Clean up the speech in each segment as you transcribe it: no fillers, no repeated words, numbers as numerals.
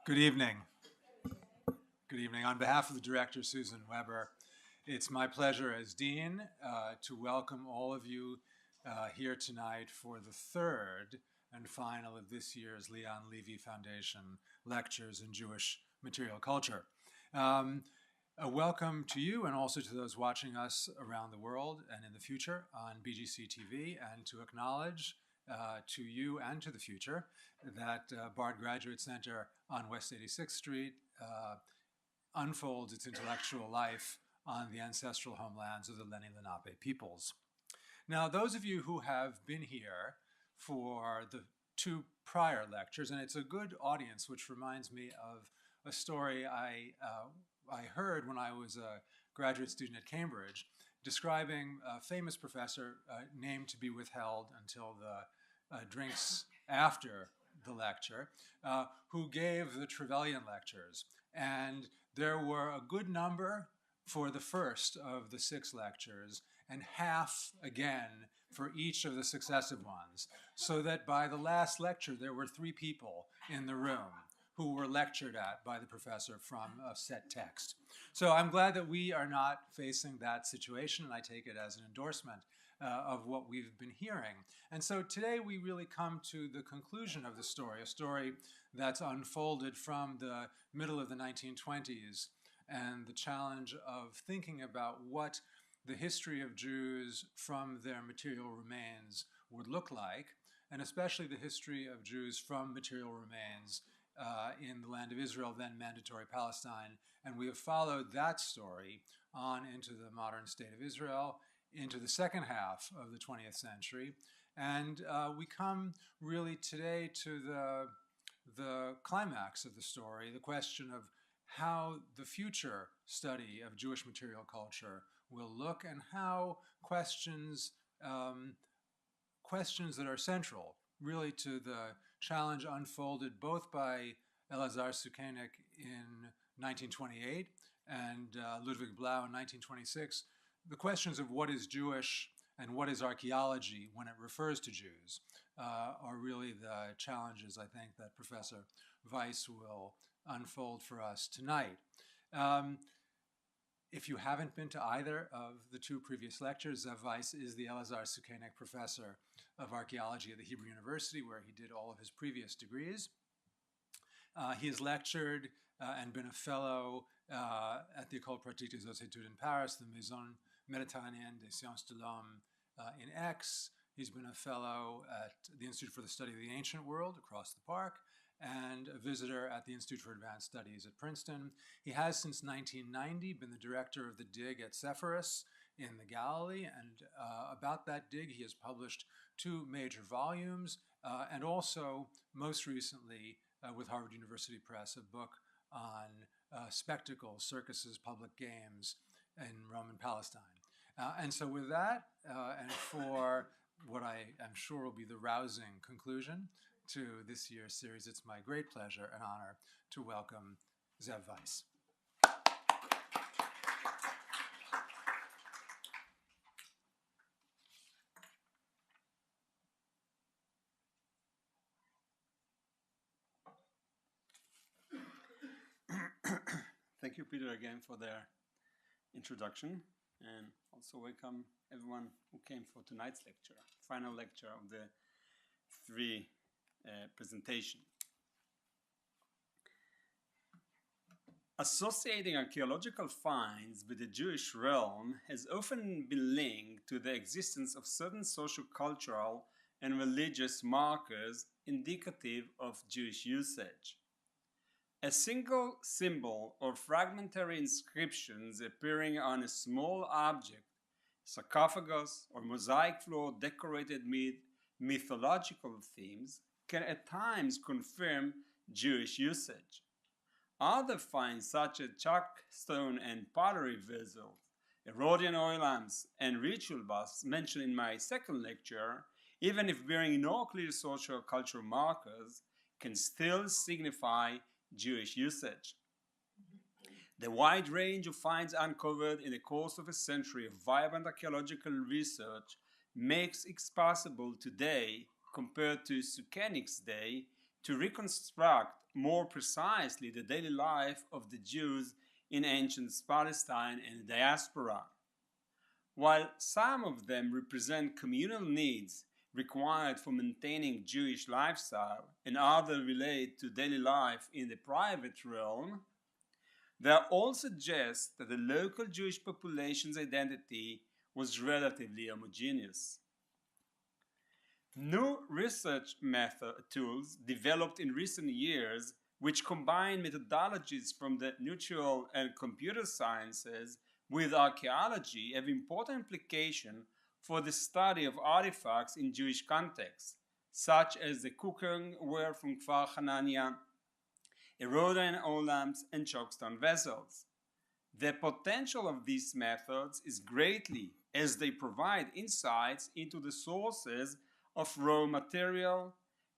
Good evening. Good evening. On behalf of the director, Susan Weber, it's my pleasure as Dean to welcome all of you here tonight for the third and final of this year's Leon Levy Foundation Lectures in Jewish Material Culture. A welcome to you and also to those watching us around the world and in the future on BGC TV, and to acknowledge to you and to the future that Berg Graduate Center on West 86th Street unfolds its intellectual life on the ancestral homelands of the Lenni Lenape peoples. Now, those of you who have been here for the two prior lectures, and it's a good audience, which reminds me of a story I heard when I was a graduate student at Cambridge, describing a famous professor named to be withheld until the drinks after the lecture, who gave the Trevelyan lectures. And there were a good number for the first of the 6 lectures, and half again for each of the successive ones, so that by the last lecture there were 3 people in the room who were lectured at by the professor from a set text. So I'm glad that we are not facing that situation, and I take it as an endorsement of what we've been hearing. And so today we really come to the conclusion of the story, a story that's unfolded from the middle of the 1920s, and the challenge of thinking about what the history of Jews from their material remains would look like, and especially the history of Jews from material remains in the land of Israel, then Mandatory Palestine. And we have followed that story on into the modern state of Israel, into the second half of the 20th century. And we come really today to the climax of the story, the question of how the future study of Jewish material culture will look, and how questions that are central really to the challenge unfolded both by Eleazar Sukenik in 1928 and Ludwig Blau in 1926, the questions of what is Jewish and what is archaeology when it refers to Jews are really the challenges, I think, that Professor Weiss will unfold for us tonight. If you haven't been to either of the 2 previous lectures, Zeev Weiss is the Eleazar Sukenik Professor of Archaeology at the Hebrew University, where he did all of his previous degrees. He has lectured and been a fellow at the École Pratique des Hautes Études in Paris, the Maison Méditerranéenne des Sciences de l'Homme in Aix. He's been a fellow at the Institute for the Study of the Ancient World across the park, and a visitor at the Institute for Advanced Studies at Princeton. He has, since 1990, been the director of the dig at Sepphoris in the Galilee, and about that dig he has published 2 major volumes, and also, most recently, with Harvard University Press, a book on spectacles, circuses, public games in Rome and Palestine. And so with that, and for what I am sure will be the rousing conclusion to this year's series, it's my great pleasure and honor to welcome Zeev Weiss. Thank you, Peter, again for their introduction, and also welcome everyone who came for tonight's lecture, final lecture of the 3 presentation. Associating archaeological finds with the Jewish realm has often been linked to the existence of certain socio-cultural and religious markers indicative of Jewish usage. A single symbol or fragmentary inscriptions appearing on a small object, sarcophagus or mosaic floor decorated with mythological themes, can at times confirm Jewish usage. Other finds, such as chalk stone and pottery vessels, Herodian oil lamps, and ritual busts mentioned in my second lecture, even if bearing no clear social cultural markers, can still signify Jewish usage. The wide range of finds uncovered in the course of a century of vibrant archaeological research makes it possible today, compared to Sukenik's day, to reconstruct more precisely the daily life of the Jews in ancient Palestine and the diaspora. While some of them represent communal needs required for maintaining Jewish lifestyle and others relate to daily life in the private realm, they all suggest that the local Jewish population's identity was relatively homogeneous. New research tools developed in recent years, which combine methodologies from the natural and computer sciences with archaeology, have important implication for the study of artifacts in Jewish contexts, such as the cookware from Kfar Hanania, eroded oil lamps, and chokestone vessels. The potential of these methods is greatly as they provide insights into the sources of raw material,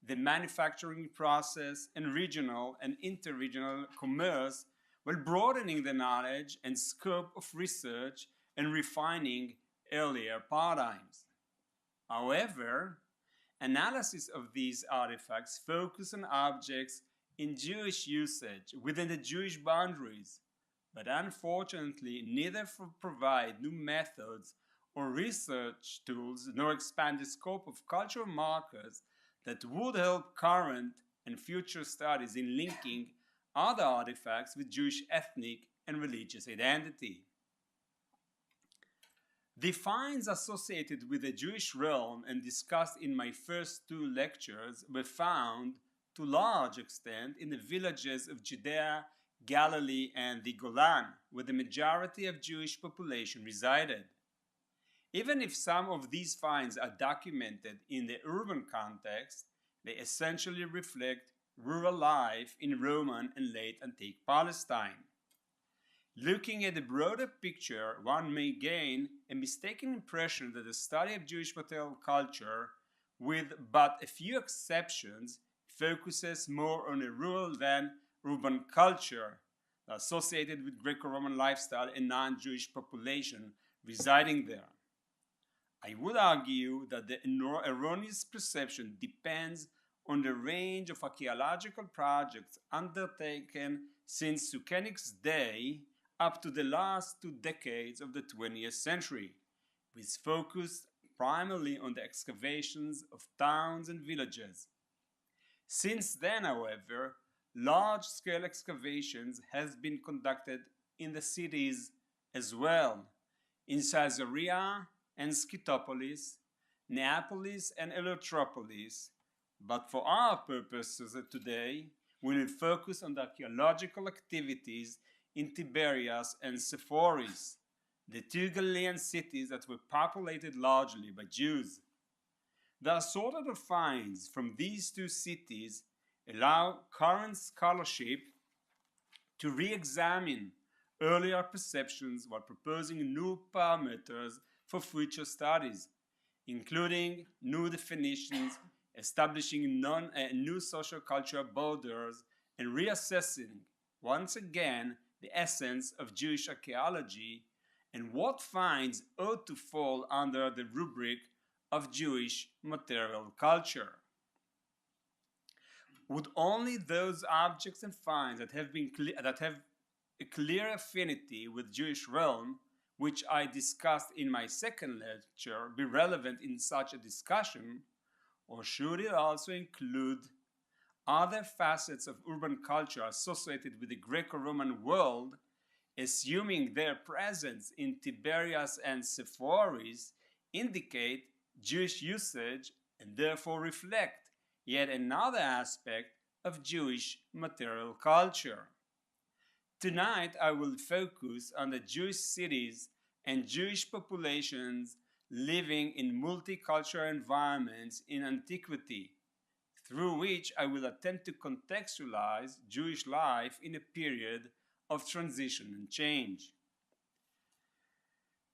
the manufacturing process, and regional and interregional commerce, while broadening the knowledge and scope of research and refining earlier paradigms. However, analysis of these artifacts focus on objects in Jewish usage within the Jewish boundaries, but unfortunately neither provide new methods or research tools nor expand the scope of cultural markers that would help current and future studies in linking other artifacts with Jewish ethnic and religious identity. The finds associated with the Jewish realm and discussed in my first two lectures were found to large extent in the villages of Judea, Galilee, and the Golan, where the majority of Jewish population resided. Even if some of these finds are documented in the urban context, they essentially reflect rural life in Roman and late antique Palestine. Looking at the broader picture, one may gain a mistaken impression that the study of Jewish material culture, with but a few exceptions, focuses more on a rural than urban culture associated with Greco-Roman lifestyle and non-Jewish population residing there. I would argue that the erroneous perception depends on the range of archaeological projects undertaken since Sukenik's day up to the last 2 decades of the 20th century, with focus primarily on the excavations of towns and villages. Since then, however, large-scale excavations have been conducted in the cities as well, in Caesarea and Scythopolis, Neapolis and Electropolis, but for our purposes today, we will focus on the archaeological activities in Tiberias and Sepphoris, the two Galilean cities that were populated largely by Jews. The assorted of finds from these two cities allow current scholarship to re-examine earlier perceptions while proposing new parameters for future studies, including new definitions, establishing new social-cultural borders, and reassessing, once again, the essence of Jewish archaeology and what finds ought to fall under the rubric of Jewish material culture. Would only those objects and finds that have a clear affinity with Jewish realm, which I discussed in my second lecture, be relevant in such a discussion, or should it also include other facets of urban culture associated with the Greco-Roman world, assuming their presence in Tiberias and Sepphoris indicate Jewish usage and therefore reflect yet another aspect of Jewish material culture. Tonight I will focus on the Jewish cities and Jewish populations living in multicultural environments in antiquity, through which I will attempt to contextualize Jewish life in a period of transition and change.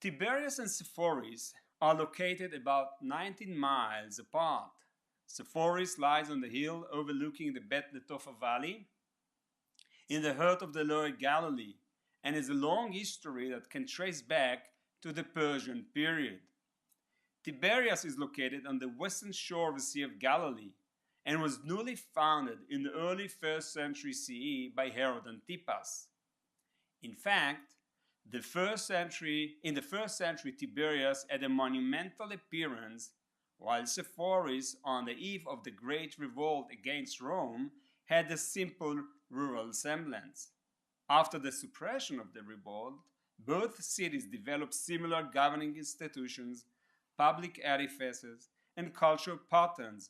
Tiberias and Sepphoris are located about 19 miles apart. Sepphoris lies on the hill overlooking the Bet Netofa Valley in the heart of the Lower Galilee and has a long history that can trace back to the Persian period. Tiberias is located on the western shore of the Sea of Galilee and was newly founded in the early 1st century CE by Herod Antipas. In fact, in the 1st century Tiberias had a monumental appearance, while Sepphoris, on the eve of the Great Revolt against Rome, had a simple rural semblance. After the suppression of the revolt, both cities developed similar governing institutions, public edifices, and cultural patterns,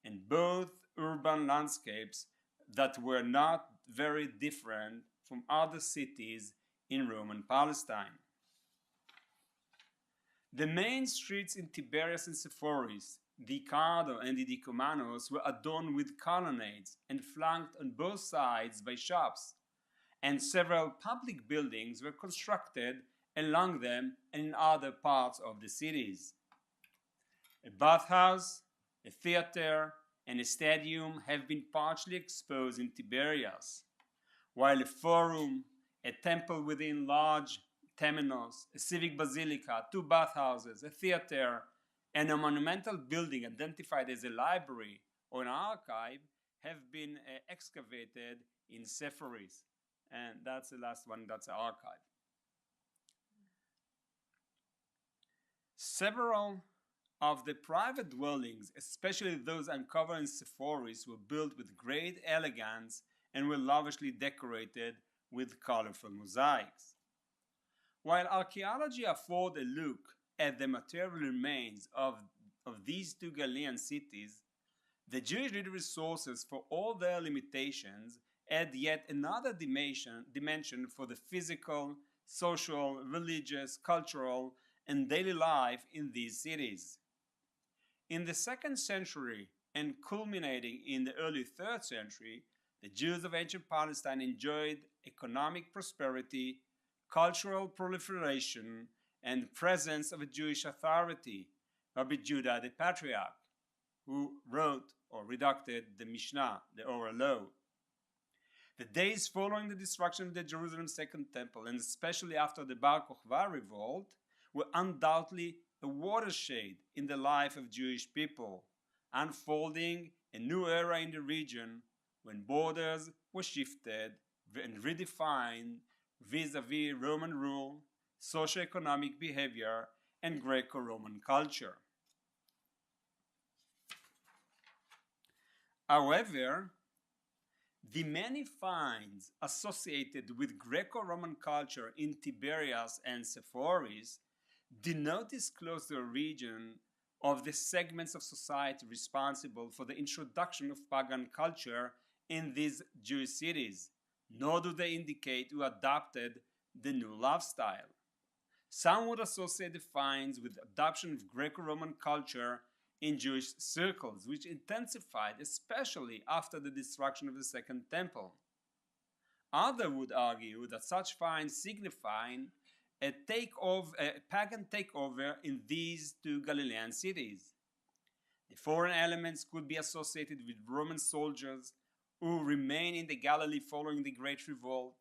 and both urban landscapes that were not very different from other cities in Roman Palestine. The main streets in Tiberias and Sepphoris, the Cardo and the Dicomanos, were adorned with colonnades and flanked on both sides by shops, and several public buildings were constructed along them and in other parts of the cities. A bathhouse, a theater, and a stadium have been partially exposed in Tiberias, while a forum, a temple within large temenos, a civic basilica, 2 bathhouses, a theater, and a monumental building identified as a library or an archive have been excavated in Sepphoris. And that's the last one, that's an archive. Several of the private dwellings, especially those uncovered in Sepphoris, were built with great elegance and were lavishly decorated with colorful mosaics. While archaeology affords a look at the material remains of these 2 Galilean cities, the Jewish literary sources, for all their limitations, add yet another dimension for the physical, social, religious, cultural, and daily life in these cities. In the 2nd century and culminating in the early 3rd century, the Jews of ancient Palestine enjoyed economic prosperity, cultural proliferation, and presence of a Jewish authority, Rabbi Judah the Patriarch, who wrote or redacted the Mishnah, the Oral Law. The days following the destruction of the Jerusalem Second Temple, and especially after the Bar Kokhba revolt, were undoubtedly a watershed in the life of Jewish people, unfolding a new era in the region when borders were shifted and redefined vis-a-vis Roman rule, socio-economic behavior, and Greco-Roman culture. However, the many finds associated with Greco-Roman culture in Tiberias and Sepphoris did not disclose the origin of the segments of society responsible for the introduction of pagan culture in these Jewish cities, nor do they indicate who adopted the new lifestyle. Some would associate the finds with adoption of Greco-Roman culture in Jewish circles, which intensified especially after the destruction of the Second Temple. Others would argue that such finds signify a pagan takeover in these 2 Galilean cities. The foreign elements could be associated with Roman soldiers who remained in the Galilee following the Great Revolt,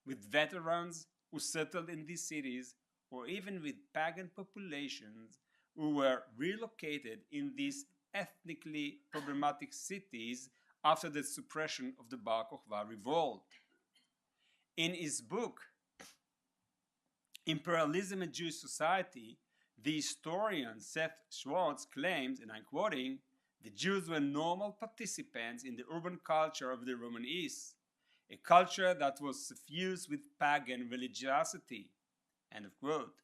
with veterans who settled in these cities, or even with pagan populations who were relocated in these ethnically problematic cities after the suppression of the Bar Kokhba revolt. In his book, Imperialism and Jewish Society, the historian Seth Schwartz claims, and I'm quoting, the Jews were normal participants in the urban culture of the Roman East, a culture that was suffused with pagan religiosity, end of quote.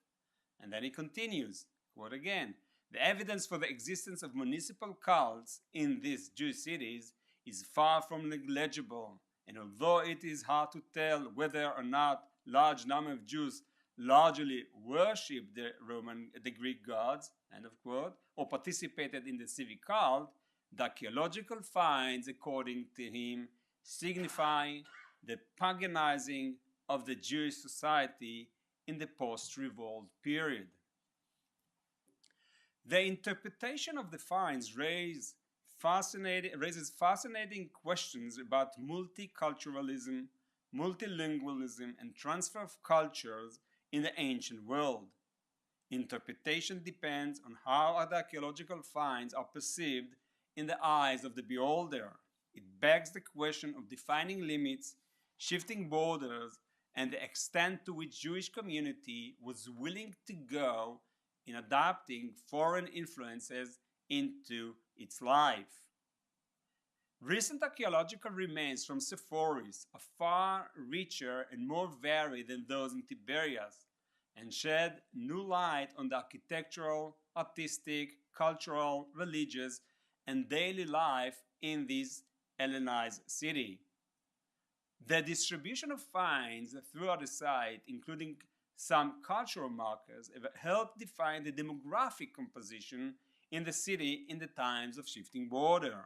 And then he continues, quote again, the evidence for the existence of municipal cults in these Jewish cities is far from negligible, and although it is hard to tell whether or not large number of Jews largely worshipped the Greek gods, end of quote, or participated in the civic cult, the archaeological finds, according to him, signify the paganizing of the Jewish society in the post-revolt period. The interpretation of the finds raises fascinating questions about multiculturalism, multilingualism, and transfer of cultures in the ancient world. Interpretation depends on how the archaeological finds are perceived in the eyes of the beholder. It begs the question of defining limits, shifting borders, and the extent to which Jewish community was willing to go in adapting foreign influences into its life. Recent archaeological remains from Sepphoris are far richer and more varied than those in Tiberias, and shed new light on the architectural, artistic, cultural, religious, and daily life in this Hellenized city. The distribution of finds throughout the site, including some cultural markers, have helped define the demographic composition in the city in the times of shifting border.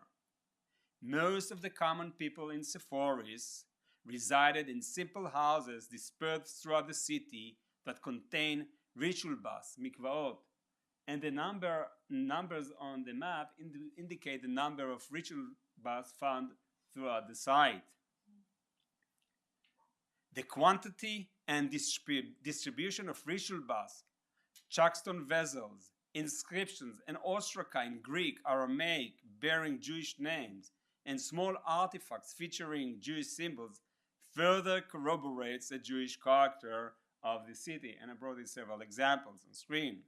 Most of the common people in Sepphoris resided in simple houses dispersed throughout the city that contain ritual baths, mikvaot, and the numbers on the map indicate the number of ritual baths found throughout the site. The quantity and distribution of ritual baths, chalkstone vessels, inscriptions, and ostraka in Greek, Aramaic bearing Jewish names, and small artifacts featuring Jewish symbols further corroborates the Jewish character of the city. And I brought in several examples on screen.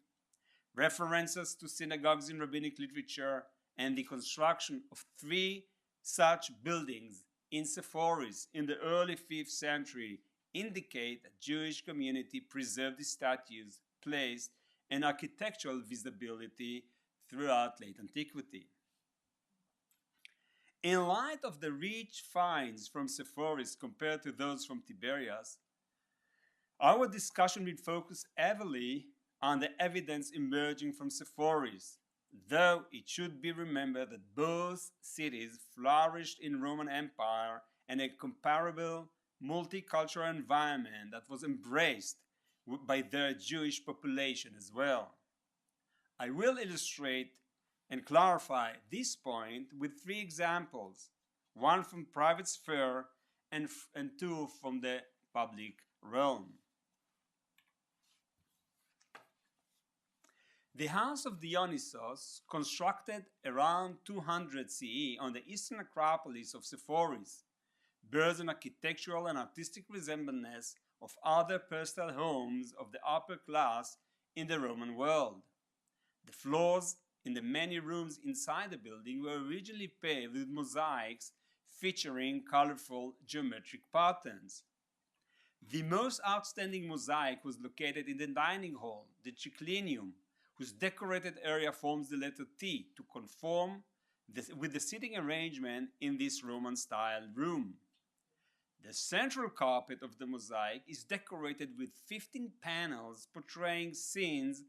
References to synagogues in rabbinic literature and the construction of 3 such buildings in Sepphoris in the early 5th century indicate that Jewish community preserved the statues, place, and architectural visibility throughout late antiquity. In light of the rich finds from Sepphoris compared to those from Tiberias, our discussion will focus heavily on the evidence emerging from Sepphoris, though it should be remembered that both cities flourished in Roman Empire and a comparable multicultural environment that was embraced by their Jewish population as well. I will illustrate and clarify this point with 3 examples, one from private sphere and 2 from the public realm. The house of Dionysos, constructed around 200 CE on the eastern Acropolis of Sepphoris, bears an architectural and artistic resemblance of other personal homes of the upper class in the Roman world. The floors in the many rooms inside the building were originally paved with mosaics featuring colorful geometric patterns. The most outstanding mosaic was located in the dining hall, the triclinium, whose decorated area forms the letter T to conform with the seating arrangement in this Roman-style room. The central carpet of the mosaic is decorated with 15 panels portraying scenes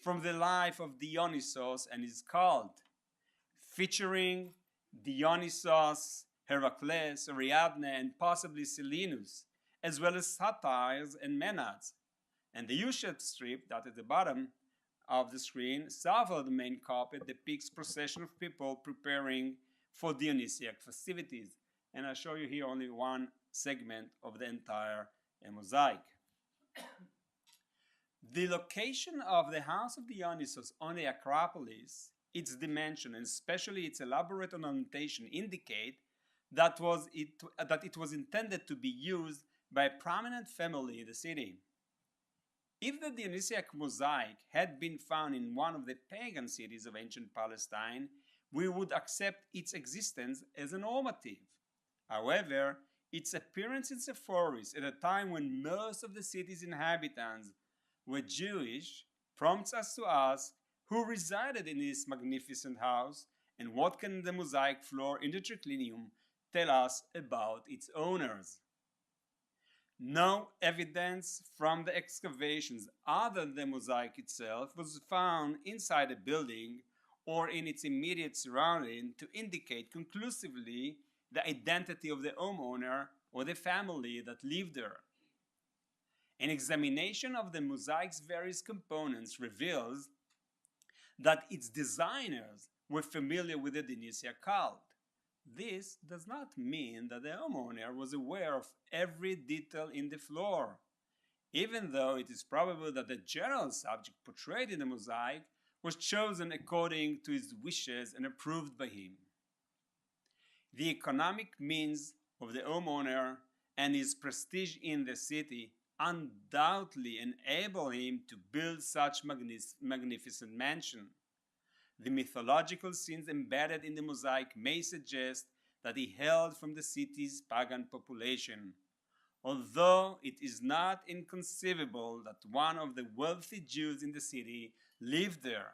from the life of Dionysos and his cult, featuring Dionysos, Heracles, Ariadne, and possibly Silenus, as well as satires and menads. And the U-shaped strip that at the bottom of the screen, south of the main carpet, depicts procession of people preparing for Dionysiac festivities. And I'll show you here only one segment of the entire mosaic. The location of the house of Dionysos on the Acropolis, its dimension, and especially its elaborate ornamentation indicate that it was intended to be used by a prominent family in the city. If the Dionysiac mosaic had been found in one of the pagan cities of ancient Palestine, we would accept its existence as a normative. However, its appearance in Sepphoris at a time when most of the city's inhabitants were Jewish prompts us to ask who resided in this magnificent house and what can the mosaic floor in the triclinium tell us about its owners. No evidence from the excavations other than the mosaic itself was found inside the building or in its immediate surrounding to indicate conclusively the identity of the homeowner or the family that lived there. An examination of the mosaic's various components reveals that its designers were familiar with the Dionysiac cult. This does not mean that the homeowner was aware of every detail in the floor, even though it is probable that the general subject portrayed in the mosaic was chosen according to his wishes and approved by him. The economic means of the homeowner and his prestige in the city undoubtedly enable him to build such magnificent mansion. The mythological scenes embedded in the mosaic may suggest that he hailed from the city's pagan population, although it is not inconceivable that one of the wealthy Jews in the city lived there.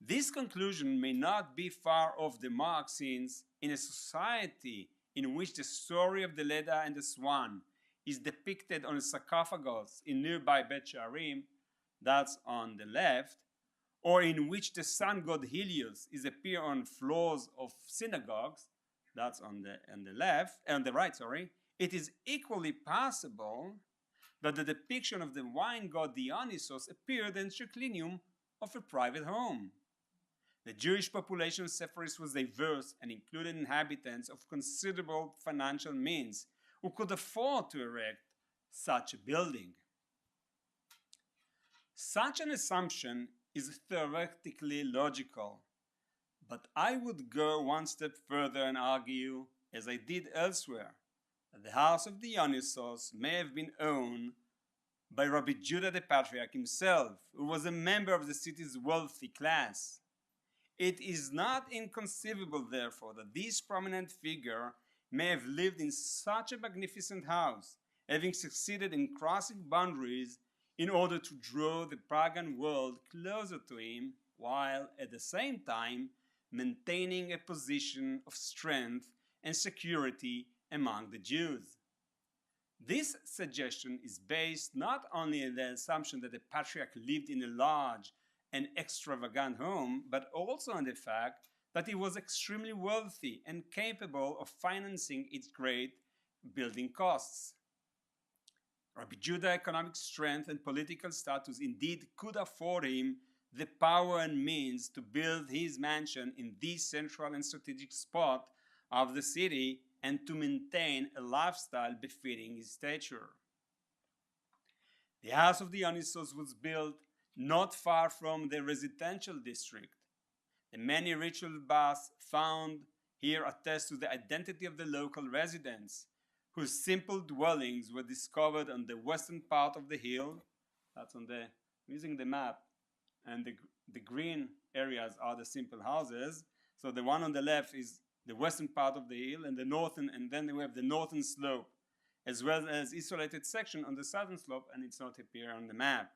This conclusion may not be far off the mark, since in a society in which the story of the Leda and the Swan is depicted on a sarcophagus in nearby Bet She'arim, that's on the left, or in which the sun god Helios is appear on floors of synagogues, that's on the right, it is equally possible that the depiction of the wine god Dionysos appeared in triclinium of a private home. The Jewish population of Sepphoris was diverse and included inhabitants of considerable financial means who could afford to erect such a building. Such an assumption is theoretically logical, but I would go one step further and argue, as I did elsewhere, that the house of Dionysos may have been owned by Rabbi Judah the Patriarch himself, who was a member of the city's wealthy class. It is not inconceivable, therefore, that this prominent figure may have lived in such a magnificent house, having succeeded in crossing boundaries in order to draw the pagan world closer to him, while at the same time maintaining a position of strength and security among the Jews. This suggestion is based not only on the assumption that the patriarch lived in a large and extravagant home, but also on the fact that he was extremely wealthy and capable of financing its great building costs. Rabbi Judah's economic strength and political status indeed could afford him the power and means to build his mansion in this central and strategic spot of the city and to maintain a lifestyle befitting his stature. The house of Dionysos was built not far from the residential district. The many ritual baths found here attest to the identity of the local residents, whose simple dwellings were discovered on the western part of the hill. That's on the, using the map, and the green areas are the simple houses. So the one on the left is the western part of the hill, and the northern, and then we have the northern slope, as well as isolated section on the southern slope, and it's not appear on the map.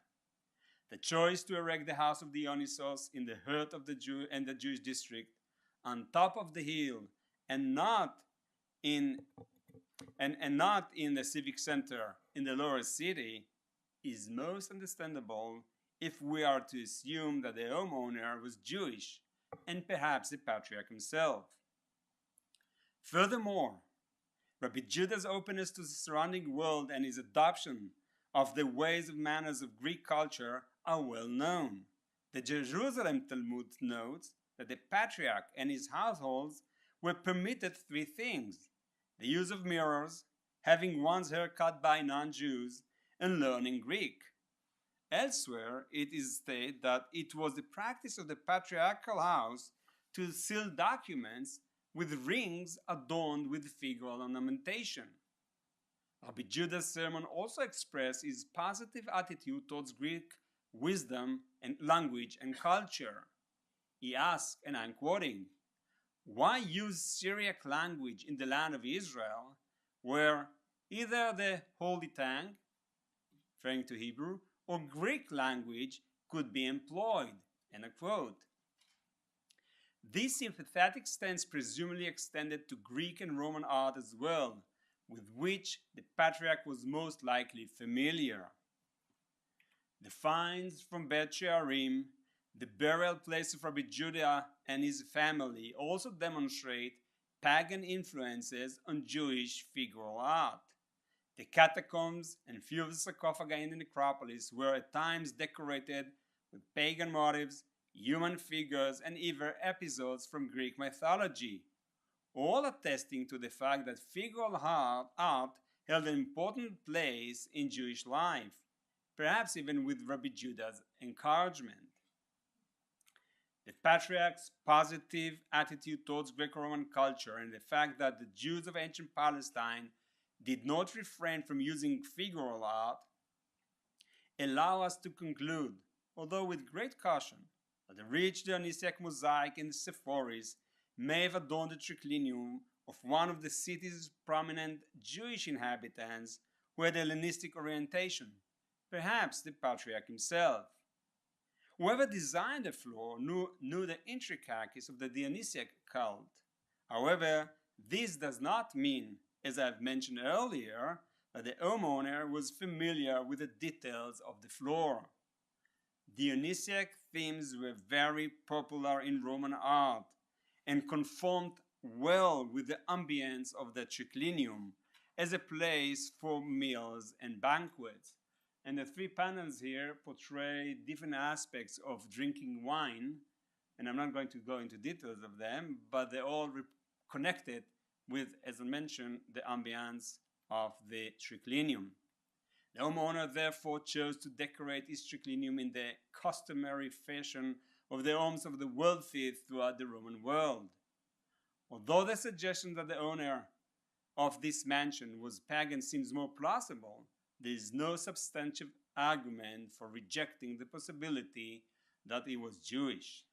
The choice to erect the house of Dionysos in the heart of the Jewish district, on top of the hill, and not in the civic center in the lower city, is most understandable if we are to assume that the homeowner was Jewish, and perhaps the patriarch himself. Furthermore, Rabbi Judah's openness to the surrounding world and his adoption of the ways and manners of Greek culture are well known. The Jerusalem Talmud notes that the patriarch and his households were permitted three things: the use of mirrors, having one's hair cut by non-Jews, and learning Greek. Elsewhere, it is stated that it was the practice of the patriarchal house to seal documents with rings adorned with figural ornamentation. Rabbi Judah's sermon also expressed his positive attitude towards Greek wisdom and language and culture. He asked, and I'm quoting, "Why use Syriac language in the land of Israel, where either the Holy Tongue, referring to Hebrew, or Greek language could be employed?" End of quote. This sympathetic stance presumably extended to Greek and Roman art as well, with which the patriarch was most likely familiar. The finds from Bet She'arim, the burial place of Rabbi Judah and his family, also demonstrate pagan influences on Jewish figural art. The catacombs and few of the sarcophagi in the necropolis were at times decorated with pagan motifs, human figures, and even episodes from Greek mythology, all attesting to the fact that figural art held an important place in Jewish life, perhaps even with Rabbi Judah's encouragement. The Patriarch's positive attitude towards Greco-Roman culture and the fact that the Jews of ancient Palestine did not refrain from using figural art allow us to conclude, although with great caution, that the rich Dionysiac mosaic in the Sephoris may have adorned the triclinium of one of the city's prominent Jewish inhabitants who had a Hellenistic orientation, perhaps the Patriarch himself. Whoever designed the floor knew the intricacies of the Dionysiac cult. However, this does not mean, as I've mentioned earlier, that the homeowner was familiar with the details of the floor. Dionysiac themes were very popular in Roman art and conformed well with the ambience of the triclinium as a place for meals and banquets. And the three panels here portray different aspects of drinking wine, and I'm not going to go into details of them, but they're all connected with, as I mentioned, the ambience of the triclinium. The homeowner therefore chose to decorate his triclinium in the customary fashion of the homes of the wealthy throughout the Roman world. Although the suggestion that the owner of this mansion was pagan seems more plausible, there is no substantive argument for rejecting the possibility that he was Jewish.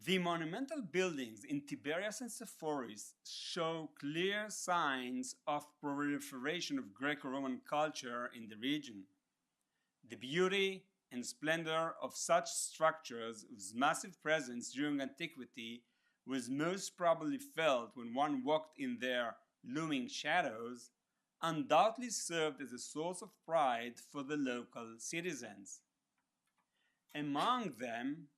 The monumental buildings in Tiberias and Sephoris show clear signs of proliferation of Greco-Roman culture in the region. The beauty and splendor of such structures whose massive presence during antiquity was most probably felt when one walked in their looming shadows, undoubtedly served as a source of pride for the local citizens. Among them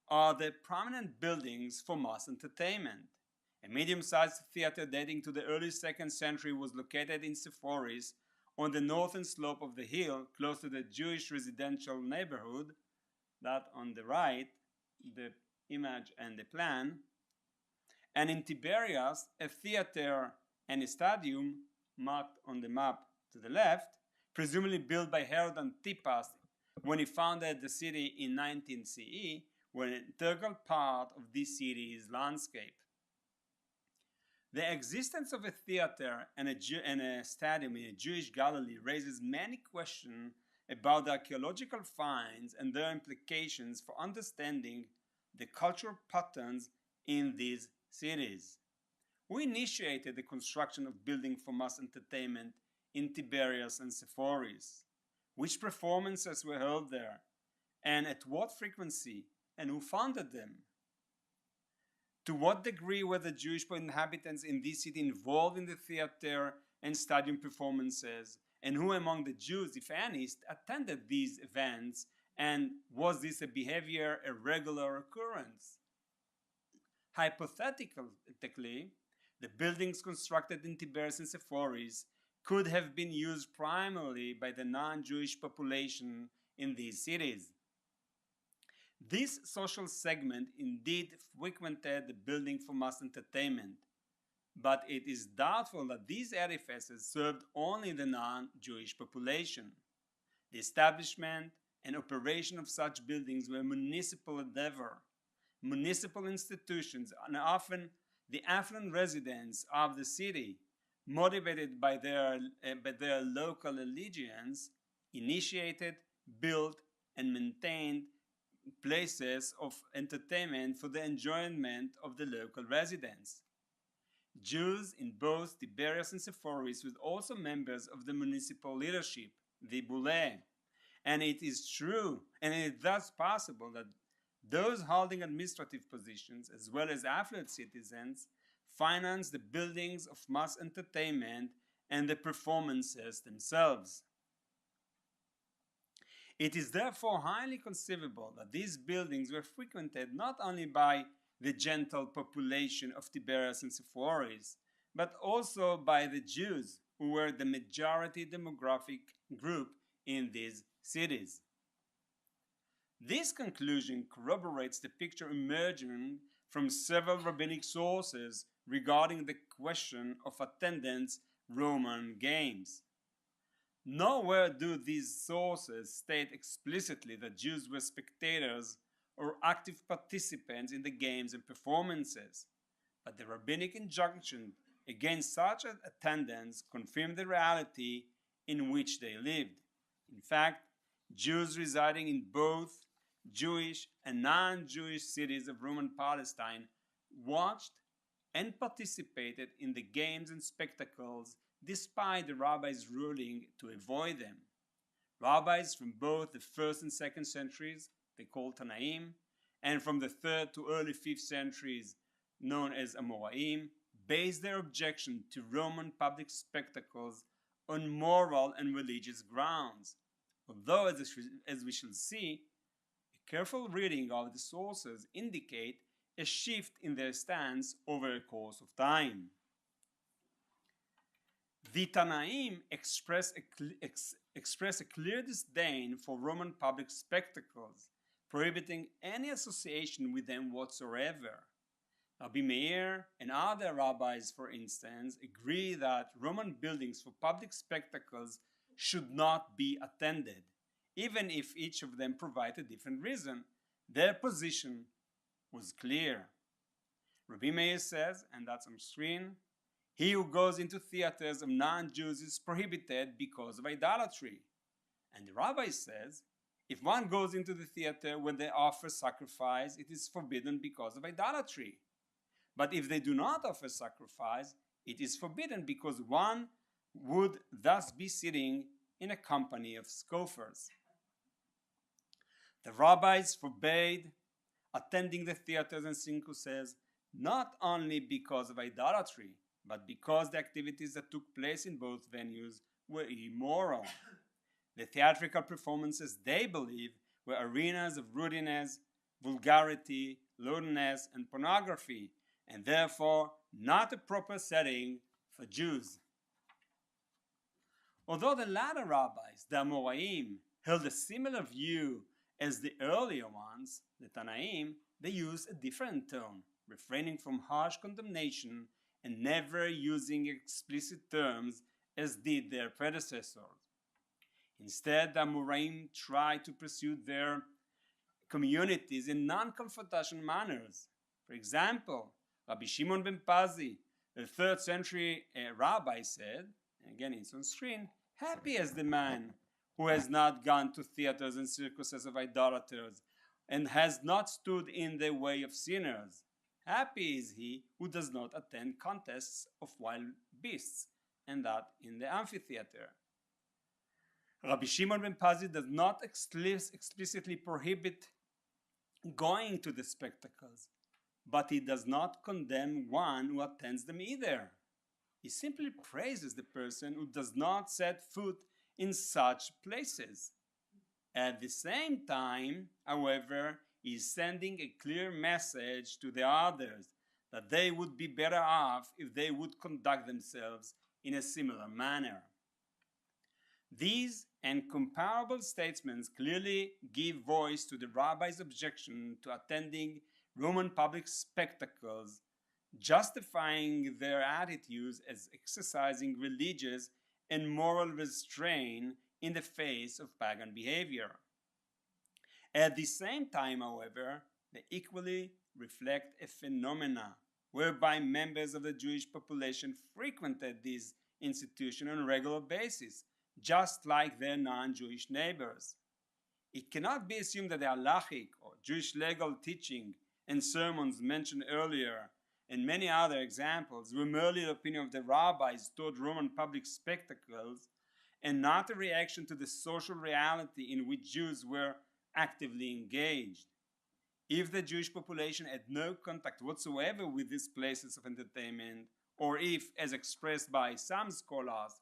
are the prominent buildings for mass entertainment. A medium-sized theater dating to the early 2nd century was located in Sephoris on the northern slope of the hill, close to the Jewish residential neighborhood. That on the right, the image and the plan. And in Tiberias, a theater and a stadium marked on the map to the left, presumably built by Herod Antipas when he founded the city in 19 CE, were an integral part of this city's landscape. The existence of a theater and a stadium in a Jewish Galilee raises many questions about the archaeological finds and their implications for understanding the cultural patterns in these cities. We initiated the construction of buildings for mass entertainment in Tiberias and Sephoris. Which performances were held there, and at what frequency, and who funded them? To what degree were the Jewish inhabitants in this city involved in the theater and stadium performances, and who among the Jews, if any, attended these events, and was this a behavior a regular occurrence? Hypothetically, the buildings constructed in Tiberias and Sephoris could have been used primarily by the non-Jewish population in these cities. This social segment indeed frequented the building for mass entertainment, but it is doubtful that these edifices served only the non-Jewish population. The establishment and operation of such buildings were a municipal endeavor. Municipal institutions, and often the affluent residents of the city, motivated by their local allegiance, initiated, built, and maintained places of entertainment for the enjoyment of the local residents. Jews in both Tiberias and Sephoris were also members of the municipal leadership, the boule, and it is true, and it is thus possible that those holding administrative positions, as well as affluent citizens, finance the buildings of mass entertainment and the performances themselves. It is therefore highly conceivable that these buildings were frequented not only by the gentle population of Tiberias and Sephoris, but also by the Jews, who were the majority demographic group in these cities. This conclusion corroborates the picture emerging from several rabbinic sources regarding the question of attendance Roman games. Nowhere do these sources state explicitly that Jews were spectators or active participants in the games and performances, but the rabbinic injunction against such attendance confirmed the reality in which they lived. In fact, Jews residing in both Jewish and non-Jewish cities of Roman Palestine watched and participated in the games and spectacles despite the rabbis' ruling to avoid them. Rabbis from both the 1st and 2nd centuries, they called Tanaim, and from the 3rd to early 5th centuries, known as Amoraim, based their objection to Roman public spectacles on moral and religious grounds. Although, as we shall see, a careful reading of the sources indicate a shift in their stance over a course of time. The Tanaim express a clear disdain for Roman public spectacles, prohibiting any association with them whatsoever. Rabbi Meir and other rabbis, for instance, agree that Roman buildings for public spectacles should not be attended, even if each of them provided a different reason. Their position was clear. Rabbi Meir says, and that's on screen, he who goes into theaters of non-Jews is prohibited because of idolatry. And the rabbi says, if one goes into the theater when they offer sacrifice, it is forbidden because of idolatry. But if they do not offer sacrifice, it is forbidden because one would thus be sitting in a company of scoffers. The rabbis forbade attending the theaters and synagogues not only because of idolatry, but because the activities that took place in both venues were immoral. The theatrical performances, they believe, were arenas of rudeness, vulgarity, lewdness, and pornography, and therefore not a proper setting for Jews. Although the latter rabbis, the Amoraim, held a similar view as the earlier ones, the Tanaim, they used a different tone, refraining from harsh condemnation and never using explicit terms as did their predecessors. Instead, the Amoraim tried to pursue their communities in non-confrontational manners. For example, Rabbi Shimon ben Pazi, the 3rd century rabbi, said, and again it's on screen, happy is the man who has not gone to theaters and circuses of idolaters and has not stood in the way of sinners. Happy is he who does not attend contests of wild beasts, and that in the amphitheater. Rabbi Shimon ben Pazi does not explicitly prohibit going to the spectacles, but he does not condemn one who attends them either. He simply praises the person who does not set foot in such places. At the same time, however, he is sending a clear message to the others that they would be better off if they would conduct themselves in a similar manner. These and comparable statements clearly give voice to the rabbi's objection to attending Roman public spectacles, justifying their attitudes as exercising religious and moral restraint in the face of pagan behavior. At the same time, however, they equally reflect a phenomena whereby members of the Jewish population frequented these institutions on a regular basis, just like their non-Jewish neighbors. It cannot be assumed that the halachic or Jewish legal teaching and sermons mentioned earlier and many other examples were merely the opinion of the rabbis toward Roman public spectacles and not a reaction to the social reality in which Jews were actively engaged. If the Jewish population had no contact whatsoever with these places of entertainment, or if, as expressed by some scholars,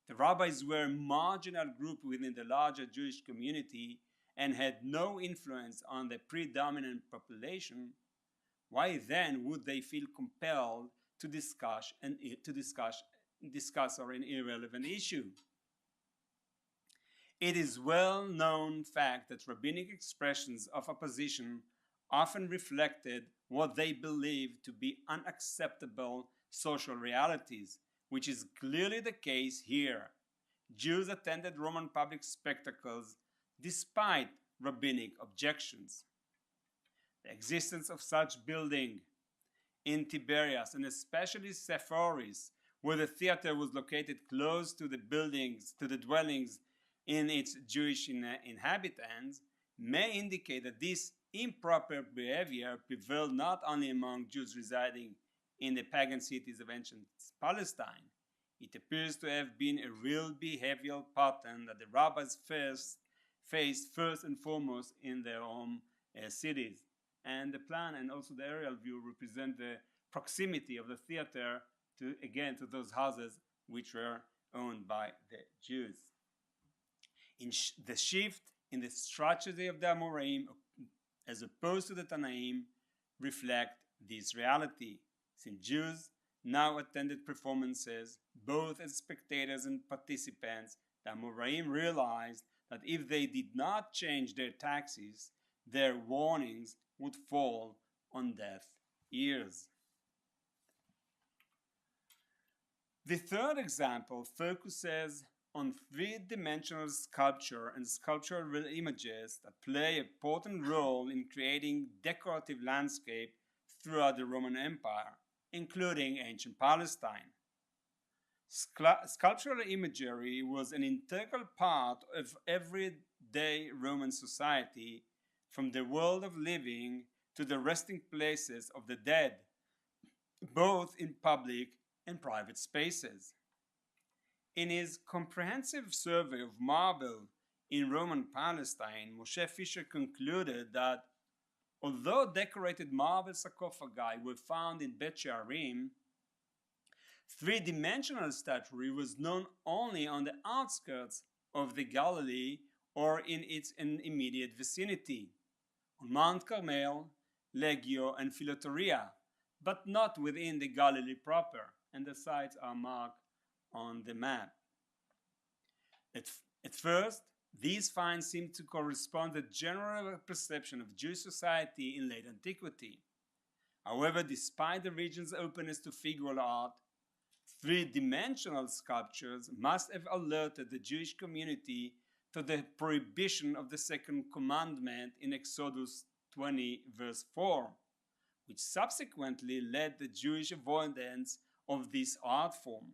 the rabbis were a marginal group within the larger Jewish community and had no influence on the predominant population, why then would they feel compelled to discuss an irrelevant issue? It is well-known fact that rabbinic expressions of opposition often reflected what they believed to be unacceptable social realities, which is clearly the case here. Jews attended Roman public spectacles despite rabbinic objections. The existence of such building in Tiberias, and especially Sepphoris, where the theater was located close to the dwellings in its Jewish inhabitants, may indicate that this improper behavior prevailed not only among Jews residing in the pagan cities of ancient Palestine. It appears to have been a real behavioral pattern that the rabbis faced first and foremost in their home cities. And the plan and also the aerial view represent the proximity of the theater to those houses which were owned by the Jews. The shift in the strategy of the Amoraim as opposed to the Tanaim reflect this reality, since Jews now attended performances both as spectators and participants. The Amoraim realized that if they did not change their taxes, their warnings would fall on deaf ears. The third example focuses on three-dimensional sculpture and sculptural images that play an important role in creating decorative landscape throughout the Roman Empire, including ancient Palestine. Sculptural imagery was an integral part of everyday Roman society, from the world of living to the resting places of the dead, both in public and private spaces. In his comprehensive survey of marble in Roman Palestine, Moshe Fisher concluded that although decorated marble sarcophagi were found in Bet She'arim, three-dimensional statuary was known only on the outskirts of the Galilee or in its immediate vicinity, on Mount Carmel, Legio, and Philotoria, but not within the Galilee proper, and the sites are marked on the map. At first, these finds seem to correspond to the general perception of Jewish society in late antiquity. However, despite the region's openness to figural art, three-dimensional sculptures must have alerted the Jewish community to the prohibition of the second commandment in Exodus 20, verse 4, which subsequently led the Jewish avoidance of this art form.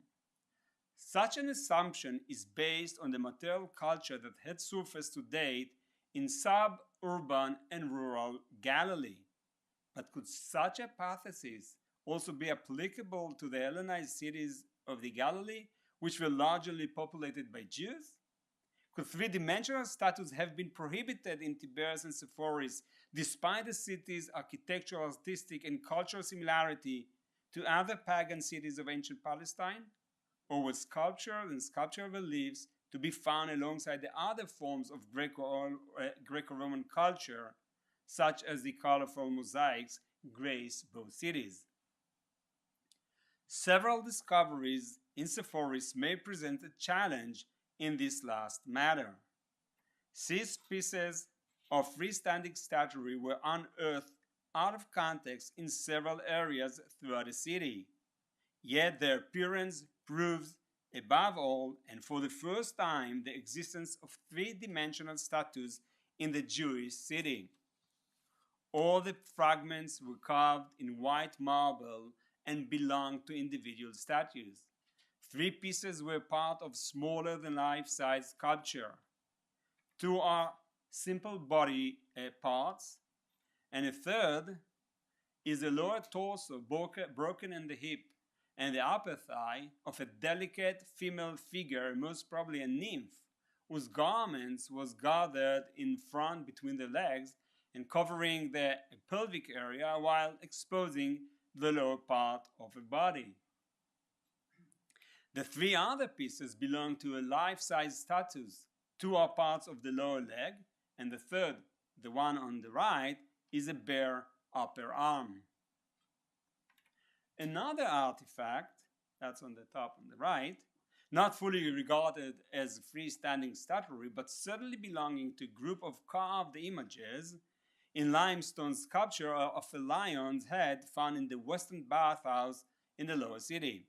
Such an assumption is based on the material culture that had surfaced to date in suburban and rural Galilee. But could such a hypothesis also be applicable to the Hellenized cities of the Galilee, which were largely populated by Jews? Could three-dimensional statues have been prohibited in Tiberias and Sepphoris despite the city's architectural, artistic, and cultural similarity to other pagan cities of ancient Palestine? Or were sculpture and sculptural reliefs to be found alongside the other forms of Greco-Roman culture, such as the colorful mosaics, grace both cities? Several discoveries in Sepphoris may present a challenge in this last matter. 6 pieces of freestanding statuary were unearthed out of context in several areas throughout the city. Yet their appearance proves, above all, and for the first time, the existence of three-dimensional statues in the Jewish city. All the fragments were carved in white marble and belonged to individual statues. 3 pieces were part of smaller than life-size sculpture. 2 are simple body parts, and a third is the lower torso broken in the hip and the upper thigh of a delicate female figure, most probably a nymph, whose garments was gathered in front between the legs and covering the pelvic area while exposing the lower part of her body. The 3 other pieces belong to a life-size statues. 2 are parts of the lower leg, and the third, the one on the right, is a bare upper arm. Another artifact, that's on the top on the right, not fully regarded as freestanding statuary, but certainly belonging to a group of carved images in limestone sculpture of a lion's head found in the western bathhouse in the lower city.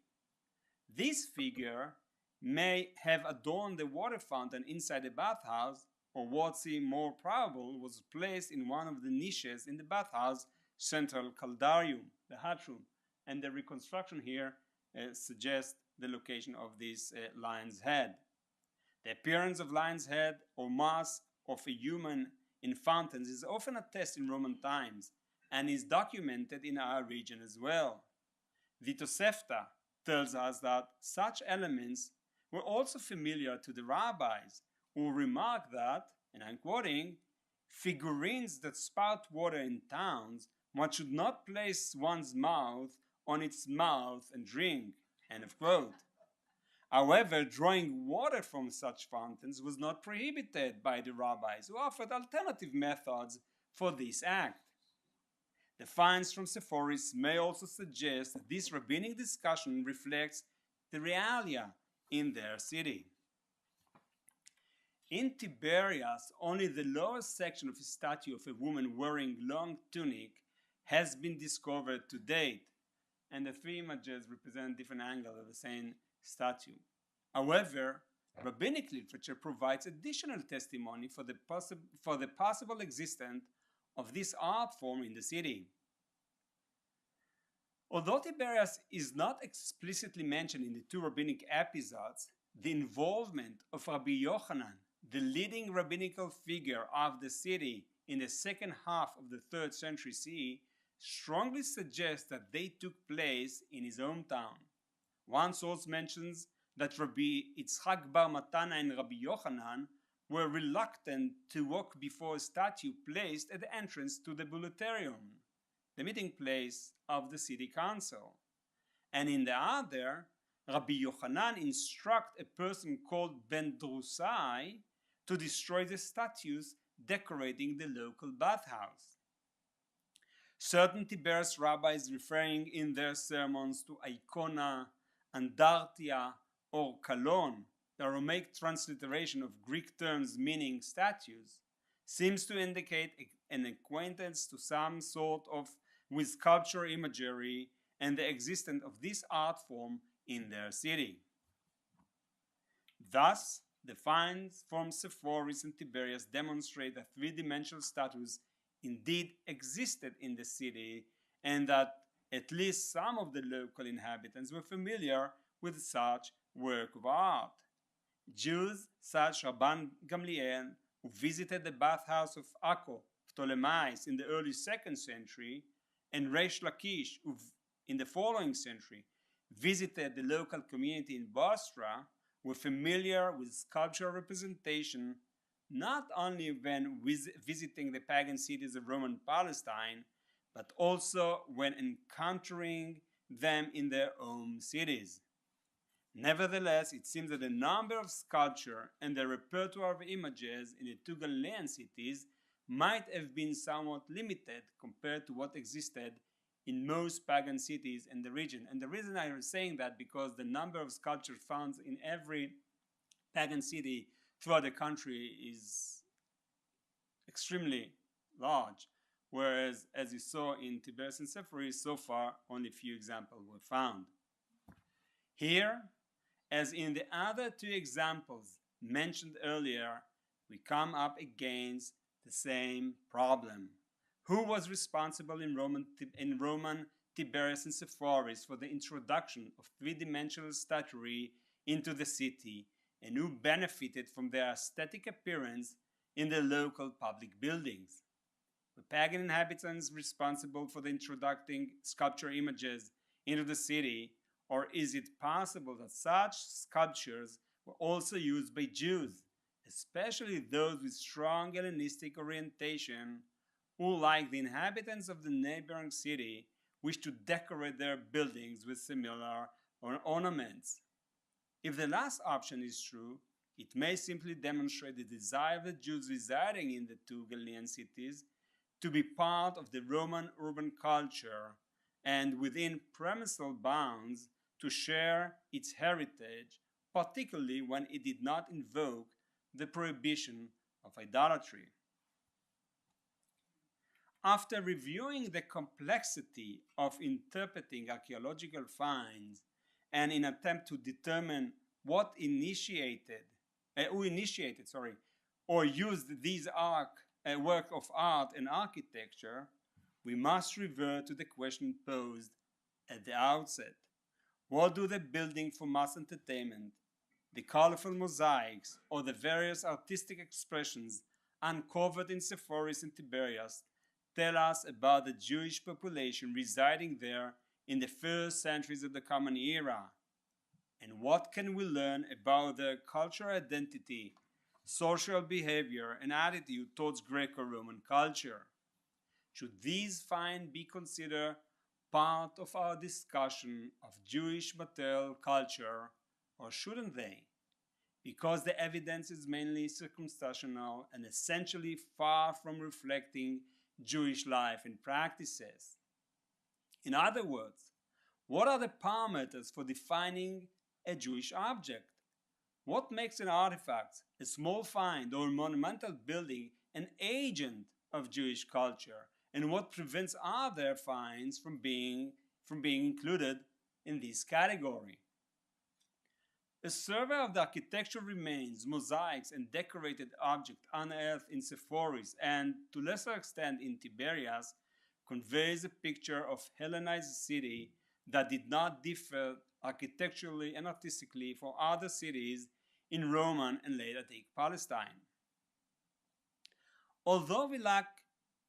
This figure may have adorned the water fountain inside the bathhouse, or what seemed more probable was placed in one of the niches in the bathhouse central caldarium, the hot room. And the reconstruction here suggests the location of this lion's head. The appearance of lion's head or mask of a human in fountains is often a test in Roman times and is documented in our region as well. The Tosefta tells us that such elements were also familiar to the rabbis, who remarked that, and I'm quoting, figurines that spout water in towns, one should not place one's mouth on its mouth and drink, end of quote. However, drawing water from such fountains was not prohibited by the rabbis, who offered alternative methods for this act. The finds from Sepphoris may also suggest that this rabbinic discussion reflects the realia in their city. In Tiberias, only the lower section of a statue of a woman wearing long tunic has been discovered to date, and the three images represent different angles of the same statue. However, rabbinic literature provides additional testimony for the possible existence of this art form in the city. Although Tiberias is not explicitly mentioned in the two rabbinic episodes, the involvement of Rabbi Yochanan, the leading rabbinical figure of the city in the second half of the 3rd century CE, strongly suggests that they took place in his hometown. One source mentions that Rabbi Yitzchak bar Matana and Rabbi Yochanan were reluctant to walk before a statue placed at the entrance to the Bouleuterium, the meeting place of the city council. And in the other, Rabbi Yochanan instructed a person called Ben Drusai to destroy the statues decorating the local bathhouse. Certain Tiberias rabbis, referring in their sermons to Icona, Andartia, or Kalon, the Aramaic transliteration of Greek terms meaning statues, seems to indicate an acquaintance to some sort of with sculpture imagery and the existence of this art form in their city. Thus, the finds from Sepphoris and Tiberias demonstrate that three-dimensional statues indeed existed in the city, and that at least some of the local inhabitants were familiar with such work of art. Jews such as Rabban Gamliel, who visited the bathhouse of Akko, Ptolemais, in the early 2nd century, and Reish Lakish, who in the following century visited the local community in Bosra, were familiar with sculptural representation not only when visiting the pagan cities of Roman Palestine, but also when encountering them in their own cities. Nevertheless, it seems that the number of sculpture and the repertoire of images in the two Galilean cities might have been somewhat limited compared to what existed in most pagan cities in the region. And the reason I am saying that, because the number of sculptures found in every pagan city throughout the country is extremely large, whereas, as you saw in Tiberias and Sepphoris, so far only a few examples were found. Here, as in the other two examples mentioned earlier, we come up against the same problem. Who was responsible in Roman Tiberias and Sepphoris for the introduction of three-dimensional statuary into the city, and who benefited from their aesthetic appearance in the local public buildings? Were pagan inhabitants responsible for the introducing sculpture images into the city, or is it possible that such sculptures were also used by Jews, especially those with strong Hellenistic orientation, who, like the inhabitants of the neighboring city, wish to decorate their buildings with similar ornaments? If the last option is true, it may simply demonstrate the desire of the Jews residing in the two Galilean cities to be part of the Roman urban culture, and within permissible bounds to share its heritage, particularly when it did not invoke the prohibition of idolatry. After reviewing the complexity of interpreting archaeological finds, and in an attempt to determine who initiated, or used these work of art and architecture, we must revert to the question posed at the outset. What do the building for mass entertainment, the colorful mosaics, or the various artistic expressions uncovered in Sepphoris and Tiberias tell us about the Jewish population residing there in the first centuries of the Common Era? And what can we learn about their cultural identity, social behavior, and attitude towards Greco-Roman culture? Should these finds be considered part of our discussion of Jewish material culture, or shouldn't they? Because the evidence is mainly circumstantial and essentially far from reflecting Jewish life and practices. In other words, what are the parameters for defining a Jewish object? What makes an artifact, a small find, or a monumental building an agent of Jewish culture? And what prevents other finds from being included in this category? A survey of the architectural remains, mosaics, and decorated objects unearthed in Sepphoris and, to lesser extent, in Tiberias, conveys a picture of Hellenized city that did not differ architecturally and artistically from other cities in Roman and later Greek Palestine. Although we lack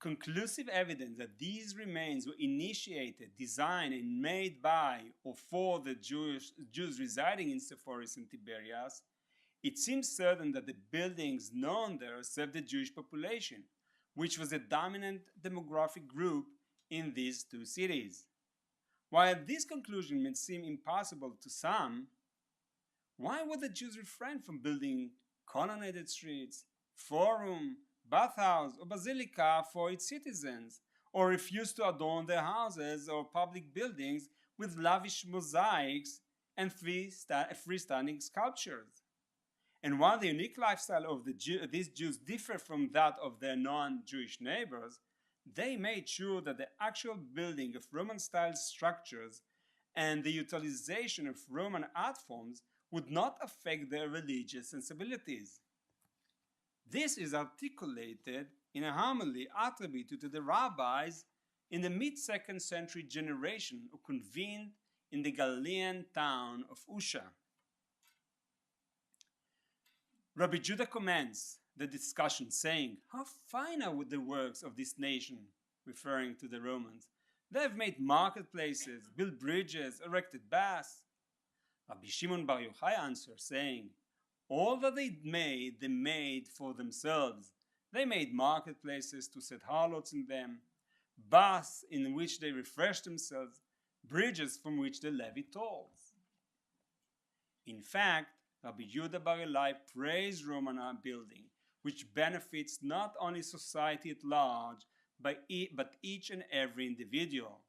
conclusive evidence that these remains were initiated, designed, and made by or for the Jews residing in Sepphoris and Tiberias, it seems certain that the buildings known there served the Jewish population, which was a dominant demographic group in these two cities. While this conclusion may seem impossible to some, why would the Jews refrain from building colonnaded streets, forum, bathhouse, or basilica for its citizens, or refuse to adorn their houses or public buildings with lavish mosaics and freestanding sculptures? And while the unique lifestyle of these Jews differed from that of their non-Jewish neighbors, they made sure that the actual building of Roman-style structures and the utilization of Roman art forms would not affect their religious sensibilities. This is articulated in a homily attributed to the rabbis in the mid-2nd century generation who convened in the Galilean town of Usha. Rabbi Judah comments the discussion saying, "How fine are the works of this nation," referring to the Romans. "They have made marketplaces, built bridges, erected baths." Rabbi Shimon Bar Yochai answers saying, "All that they made for themselves. They made marketplaces to set harlots in them, baths in which they refreshed themselves, bridges from which the Levy tolls." In fact, Rabbi Yehuda Bar Elai praised Roman art building, which benefits not only society at large, but each and every individual.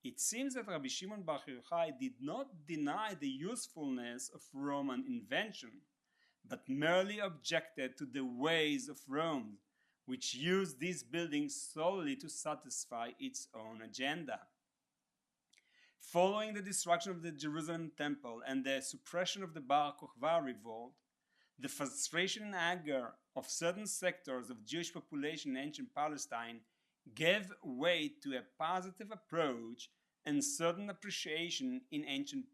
It seems that Rabbi Shimon Bar Yochai did not deny the usefulness of Roman invention, but merely objected to the ways of Rome, which used these buildings solely to satisfy its own agenda. Following the destruction of the Jerusalem temple and the suppression of the Bar Kokhba revolt, the frustration and anger of certain sectors of Jewish population in ancient Palestine gave way to a positive approach and certain appreciation in ancient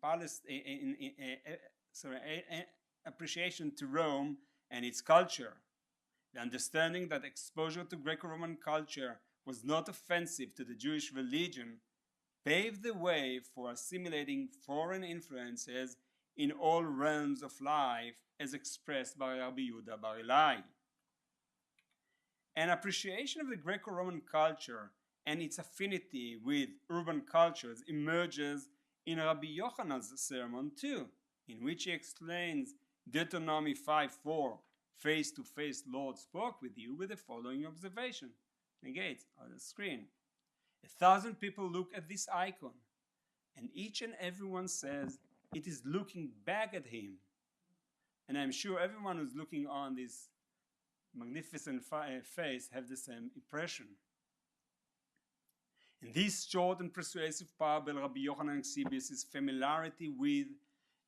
appreciation to Rome and its culture. The understanding that exposure to Greco-Roman culture was not offensive to the Jewish religion paved the way for assimilating foreign influences in all realms of life, as expressed by Rabbi Yehuda Bar Elai. An appreciation of the Greco-Roman culture and its affinity with urban cultures emerges in Rabbi Yochanan's sermon too, in which he explains Deuteronomy 5:4, "Face to face Lord spoke with you," with the following observation. Again, on the screen. 1,000 people look at this icon, and each and everyone says it is looking back at him. And I'm sure everyone who's looking on this magnificent face have the same impression. In this short and persuasive parable, Rabbi Yochanan exhibits his familiarity with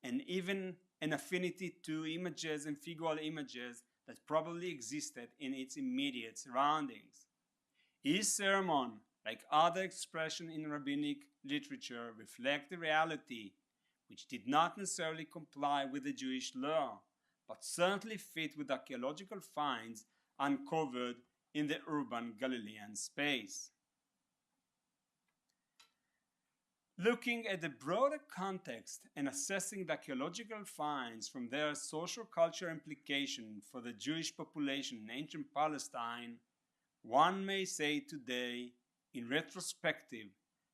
and even an affinity to images and figural images that probably existed in its immediate surroundings. His sermon, like other expressions in rabbinic literature, reflect the reality, which did not necessarily comply with the Jewish law, but certainly fit with archaeological finds uncovered in the urban Galilean space. Looking at the broader context and assessing the archaeological finds from their social-cultural implication for the Jewish population in ancient Palestine, one may say today, in retrospective,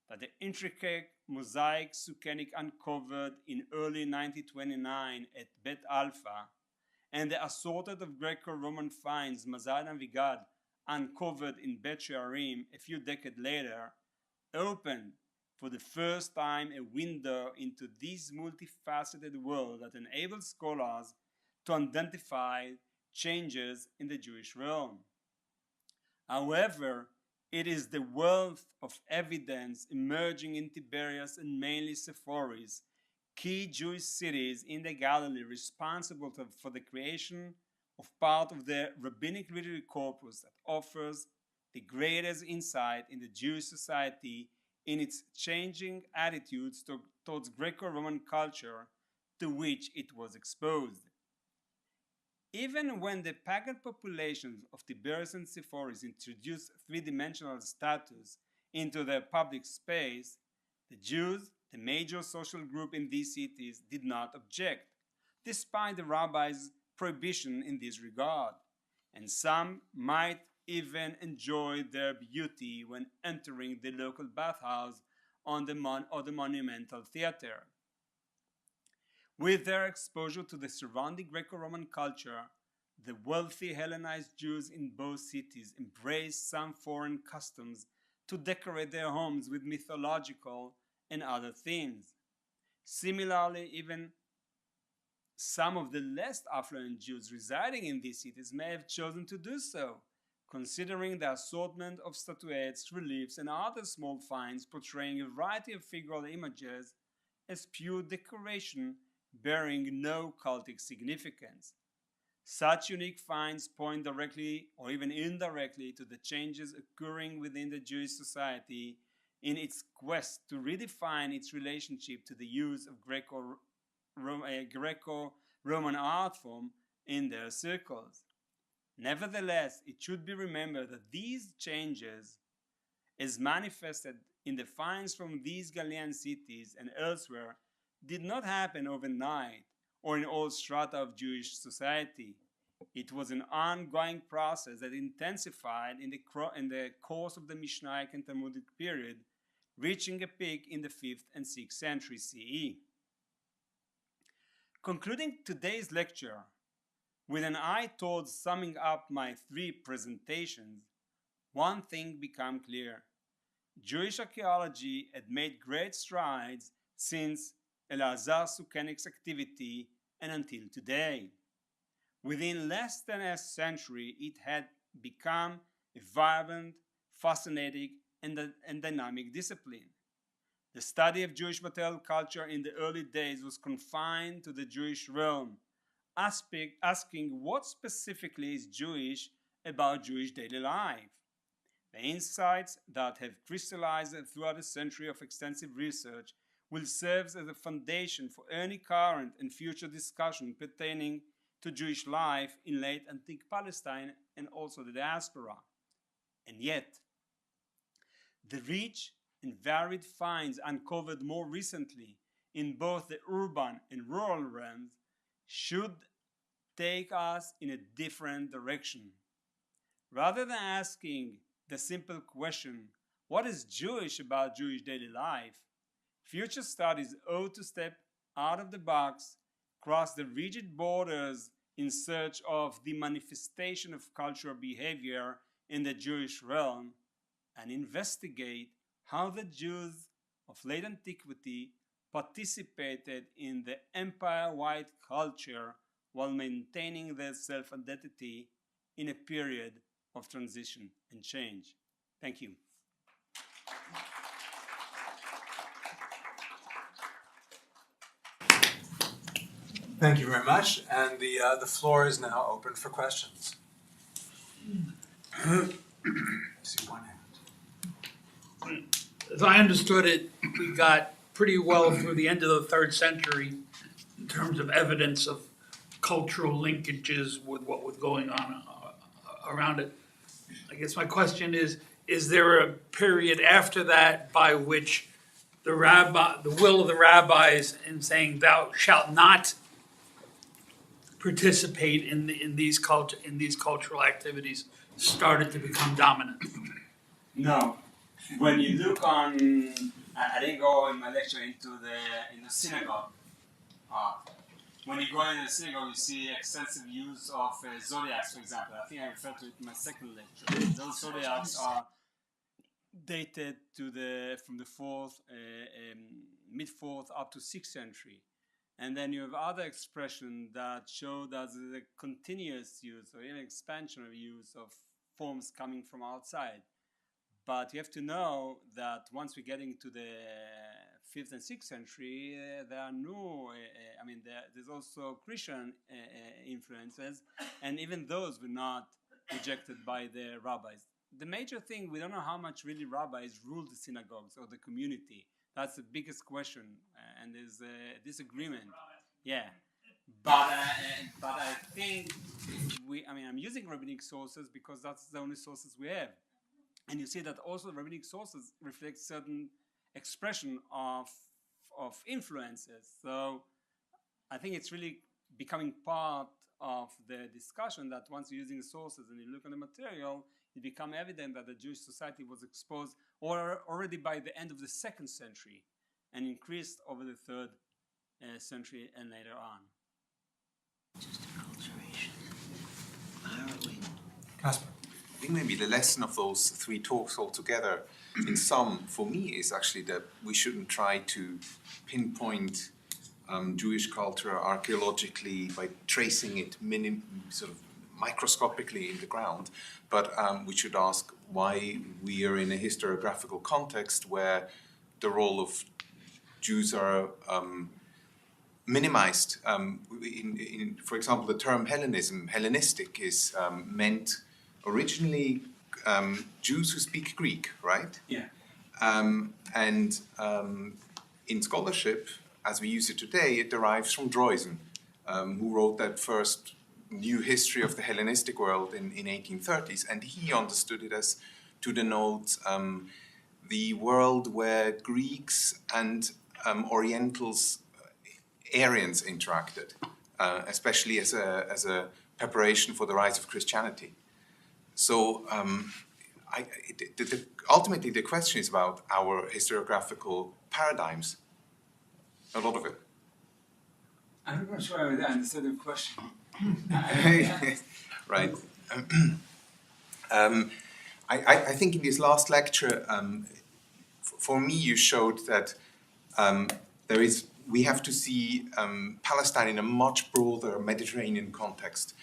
that the intricate mosaic Sukenik uncovered in early 1929 at Bet Alpha and the assorted of Greco-Roman finds Mazar and Vigad uncovered in Bet Shearim a few decades later opened for the first time a window into this multifaceted world that enables scholars to identify changes in the Jewish realm. However, it is the wealth of evidence emerging in Tiberias and mainly Sepphoris, key Jewish cities in the Galilee, responsible for the creation of part of the rabbinic literary corpus that offers the greatest insight in the Jewish society in its changing attitudes towards Greco-Roman culture to which it was exposed. Even when the pagan populations of Tiberias and Sepphoris introduced three-dimensional status into their public space, the Jews, the major social group in these cities, did not object, despite the rabbis' prohibition in this regard, and some might even enjoy their beauty when entering the local bathhouse or the monumental theater. With their exposure to the surrounding Greco-Roman culture, the wealthy Hellenized Jews in both cities embraced some foreign customs to decorate their homes with mythological and other themes. Similarly, even some of the less affluent Jews residing in these cities may have chosen to do so, considering the assortment of statuettes, reliefs, and other small finds portraying a variety of figural images as pure decoration bearing no cultic significance. Such unique finds point directly or even indirectly to the changes occurring within the Jewish society in its quest to redefine its relationship to the use of Greco-Roman art form in their circles. Nevertheless, it should be remembered that these changes, as manifested in the finds from these Galilean cities and elsewhere, did not happen overnight or in all strata of Jewish society. It was an ongoing process that intensified in the course of the Mishnaic and Talmudic period, reaching a peak in the 5th and 6th century CE. Concluding today's lecture, with an eye towards summing up my three presentations, one thing became clear. Jewish archaeology had made great strides since Eleazar Sukenik's activity and until today. Within less than a century, it had become a vibrant, fascinating, and dynamic discipline. The study of Jewish material culture in the early days was confined to the Jewish realm, asking what specifically is Jewish about Jewish daily life. The insights that have crystallized throughout a century of extensive research will serve as a foundation for any current and future discussion pertaining to Jewish life in late antique Palestine and also the diaspora. And yet, the rich and varied finds uncovered more recently in both the urban and rural realms should take us in a different direction. Rather than asking the simple question, what is Jewish about Jewish daily life? Future studies ought to step out of the box, cross the rigid borders in search of the manifestation of cultural behavior in the Jewish realm, and investigate how the Jews of late antiquity participated in the empire-wide culture while maintaining their self-identity in a period of transition and change. Thank you. Thank you very much, and the floor is now open for questions. I see one hand. As I understood it, we got pretty well through the end of the 3rd century in terms of evidence of cultural linkages with what was going on around it. I guess my question is there a period after that by which the will of the rabbis in saying thou shalt not participate in these cultural activities started to become dominant? No. When you look on, I didn't go in my lecture into the synagogue. When you go in the synagogue, you see extensive use of zodiacs, for example. I think I referred to it in my 2nd lecture. Those zodiacs are dated from the 4th, mid-4th up to 6th century. And then you have other expressions that show that there's a continuous use or even expansion of use of forms coming from outside. But you have to know that once we're getting to the 5th and 6th century, there are new, there's also Christian influences, and even those were not rejected by the rabbis. The major thing, we don't know how much really rabbis ruled the synagogues or the community. That's the biggest question, and there's a disagreement. Yeah. But I think I'm using rabbinic sources because that's the only sources we have. And you see that also rabbinic sources reflect certain expression of influences. So I think it's really becoming part of the discussion that once you're using sources and you look at the material, it becomes evident that the Jewish society was exposed already by the end of the 2nd century and increased over the 3rd century and later on. Just acculturation. Harrowing. Casper. I think maybe the lesson of those 3 talks altogether, in sum, for me, is actually that we shouldn't try to pinpoint Jewish culture archaeologically by tracing it sort of microscopically in the ground, but we should ask why we are in a historiographical context where the role of Jews are minimized. For example, the term Hellenistic is meant originally Jews who speak Greek, right? Yeah. In scholarship, as we use it today, it derives from Droysen, who wrote that first new history of the Hellenistic world in 1830s, and he understood it as to denote the world where Greeks and Orientals, Aryans interacted, especially as a preparation for the rise of Christianity. So ultimately the question is about our historiographical paradigms, a lot of it. I'm not sure I understood the question. Right. I think in this last lecture, for me, you showed that we have to see Palestine in a much broader Mediterranean context,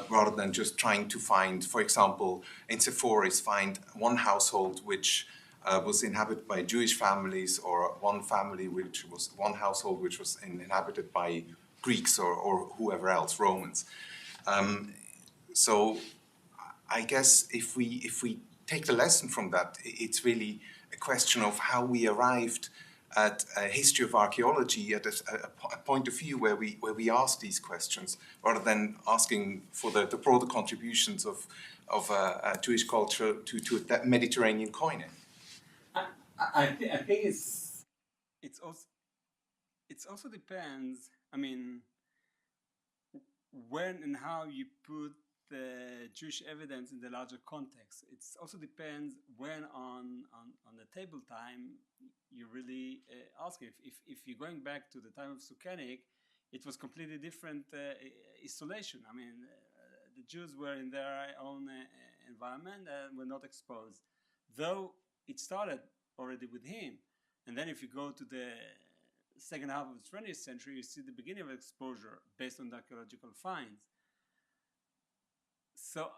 rather than just trying to find, for example, in Sepphoris, find one household which was inhabited by Jewish families, or one household which was inhabited by Greeks or whoever else, Romans. So I guess if we take the lesson from that, it's really a question of how we arrived at a history of archaeology at a point of view where we ask these questions, rather than asking for the broader contributions of Jewish culture to that Mediterranean koine. I think it also depends. I mean, when and how you put the Jewish evidence in the larger context. It also depends when on the table time you really ask. If you're going back to the time of Sukenik, it was completely different isolation. I mean, the Jews were in their own environment and were not exposed. Though it started already with him. And then if you go to the second half of the 20th century, you see the beginning of exposure based on the archaeological finds. So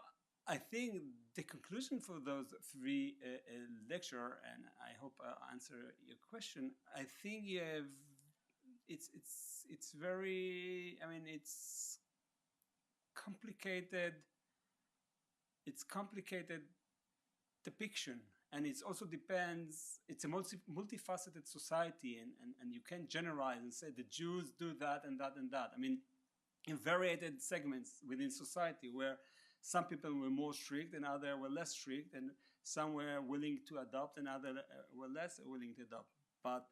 I think the conclusion for those 3 lecture, and I hope I answer your question, I think it's very, I mean, it's complicated. It's complicated depiction, and it also depends. It's a multifaceted society, and you can't generalize and say the Jews do that and that and that. I mean, in varied segments within society where some people were more strict and others were less strict, and some were willing to adopt and others were less willing to adopt. But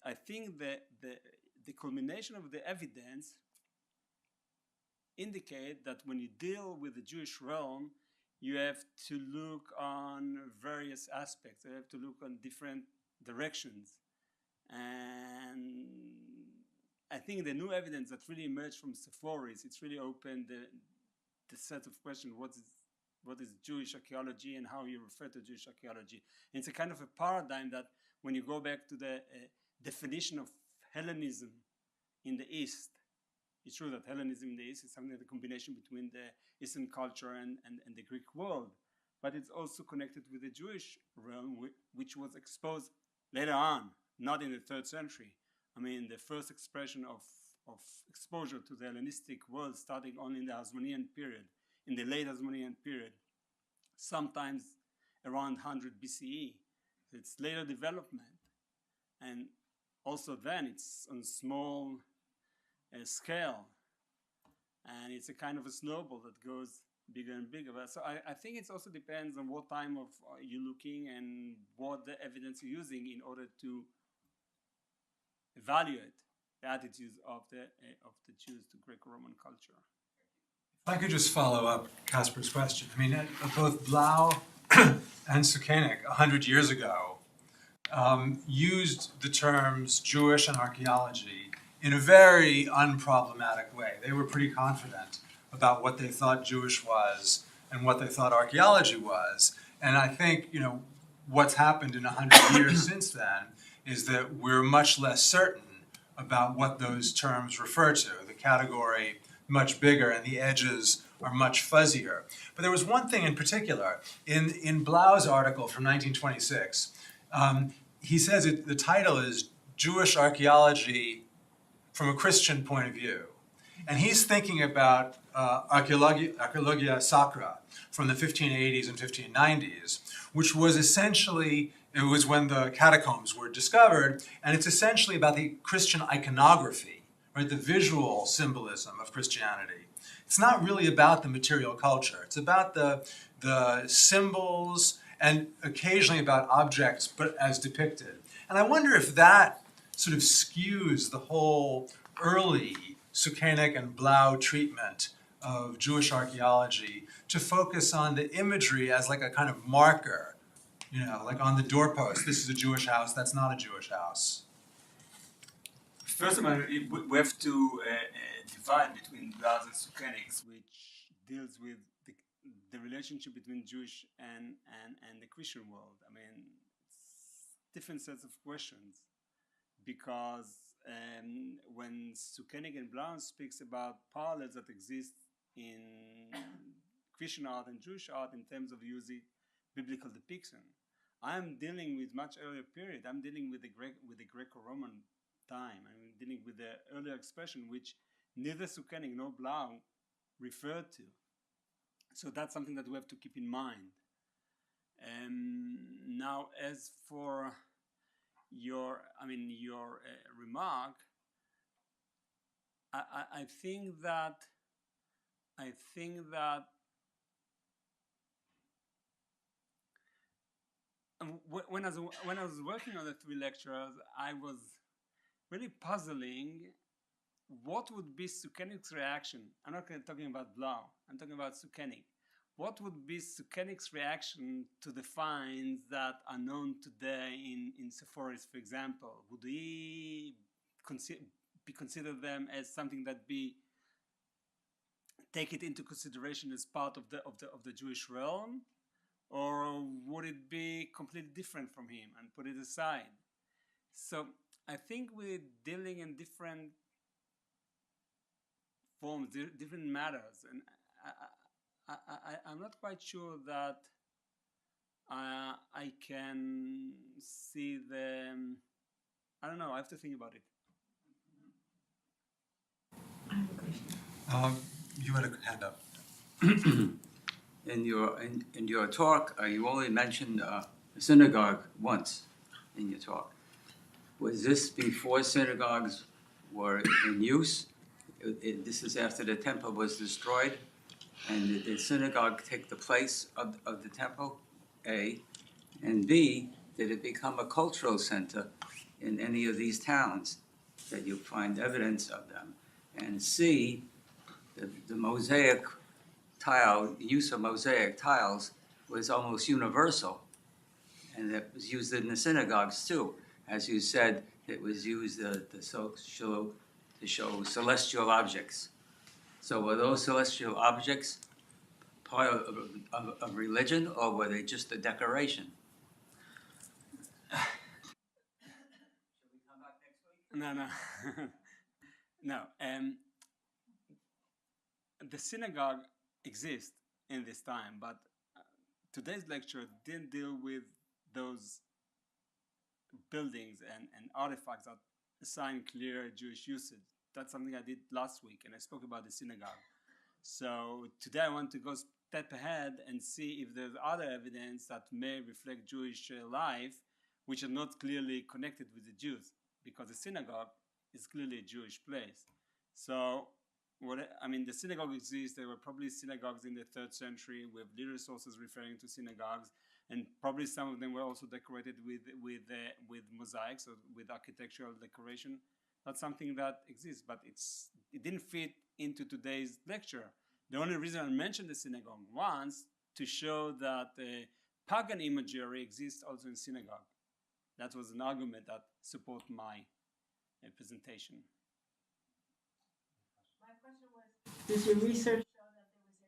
I think that the culmination of the evidence indicate that when you deal with the Jewish realm, you have to look on various aspects. You have to look on different directions. And I think the new evidence that really emerged from Sepphoris, it's really opened the set of questions, what is Jewish archaeology and how you refer to Jewish archaeology. And it's a kind of a paradigm that when you go back to the definition of Hellenism in the East, it's true that Hellenism in the East is something like a combination between the Eastern culture and the Greek world, but it's also connected with the Jewish realm, which was exposed later on, not in the 3rd century. I mean, the first expression of exposure to the Hellenistic world starting only in the Hasmonean period, in the late Hasmonean period, sometimes around 100 BCE. It's later development. And also then it's on small scale. And it's a kind of a snowball that goes bigger and bigger. But so I think it also depends on what time of you're looking and what the evidence you're using in order to evaluate the attitudes of the Jews to Greco-Roman culture. If I could just follow up Kasper's question. I mean, both Blau and Sukenik 100 years ago used the terms Jewish and archaeology in a very unproblematic way. They were pretty confident about what they thought Jewish was and what they thought archaeology was. And I think, what's happened in 100 years since then is that we're much less certain about what those terms refer to. The category much bigger and the edges are much fuzzier. But there was one thing in particular. In Blau's article from 1926, he says the title is Jewish Archaeology from a Christian Point of View. And he's thinking about Archaeologia Sacra from the 1580s and 1590s, which was essentially, it was when the catacombs were discovered, and it's essentially about the Christian iconography, right, the visual symbolism of Christianity. It's not really about the material culture. It's about the symbols and occasionally about objects, but as depicted. And I wonder if that sort of skews the whole early Sukenik and Blau treatment of Jewish archaeology to focus on the imagery as like a kind of marker, like on the doorpost, this is a Jewish house, that's not a Jewish house. First of all, we have to divide between Blau and Sukenik, which deals with the relationship between Jewish and the Christian world. I mean, it's different sets of questions, because when Sukenik and Blau speaks about parallels that exist in Christian art and Jewish art in terms of using biblical depiction, I'm dealing with much earlier period. I'm dealing with the Greco-Roman time. I'm dealing with the earlier expression which neither Sukenik nor Blau referred to. So that's something that we have to keep in mind. Now, as for your remark, I think that when I was working on the 3 lectures, I was really puzzling what would be Sukenik's reaction. I'm not talking about Blau, I'm talking about Sukenik. What would be Sukenik's reaction to the finds that are known today in Sepphoris, for example? Would he consider them as something that take it into consideration as part of the Jewish realm, or would it be completely different from him and put it aside? So I think we're dealing in different forms, different matters, and I'm not quite sure that I can see them. I don't know. I have to think about it. You had a hand up. In your talk, you only mentioned the synagogue once in your talk. Was this before synagogues were in use? This is after the temple was destroyed? And did the synagogue take the place of the temple, A? And B, did it become a cultural center in any of these towns that you find evidence of them? And C, the mosaic tile, use of mosaic tiles was almost universal, and it was used in the synagogues too. As you said, it was used to show celestial objects. So were those celestial objects part of religion, or were they just a decoration? No, no. No. The synagogue exists in this time, but today's lecture didn't deal with those buildings and artifacts that assign clear Jewish usage. That's something I did last week, and I spoke about the synagogue. So today I want to go step ahead and see if there's other evidence that may reflect Jewish life, which are not clearly connected with the Jews, because the synagogue is clearly a Jewish place. So, the synagogue exists. There were probably synagogues in the 3rd century with little sources referring to synagogues, and probably some of them were also decorated with mosaics or with architectural decoration. That's something that exists, but it didn't fit into today's lecture. The only reason I mentioned the synagogue once to show that pagan imagery exists also in synagogue. That was an argument that support my presentation. My question was, does your research show that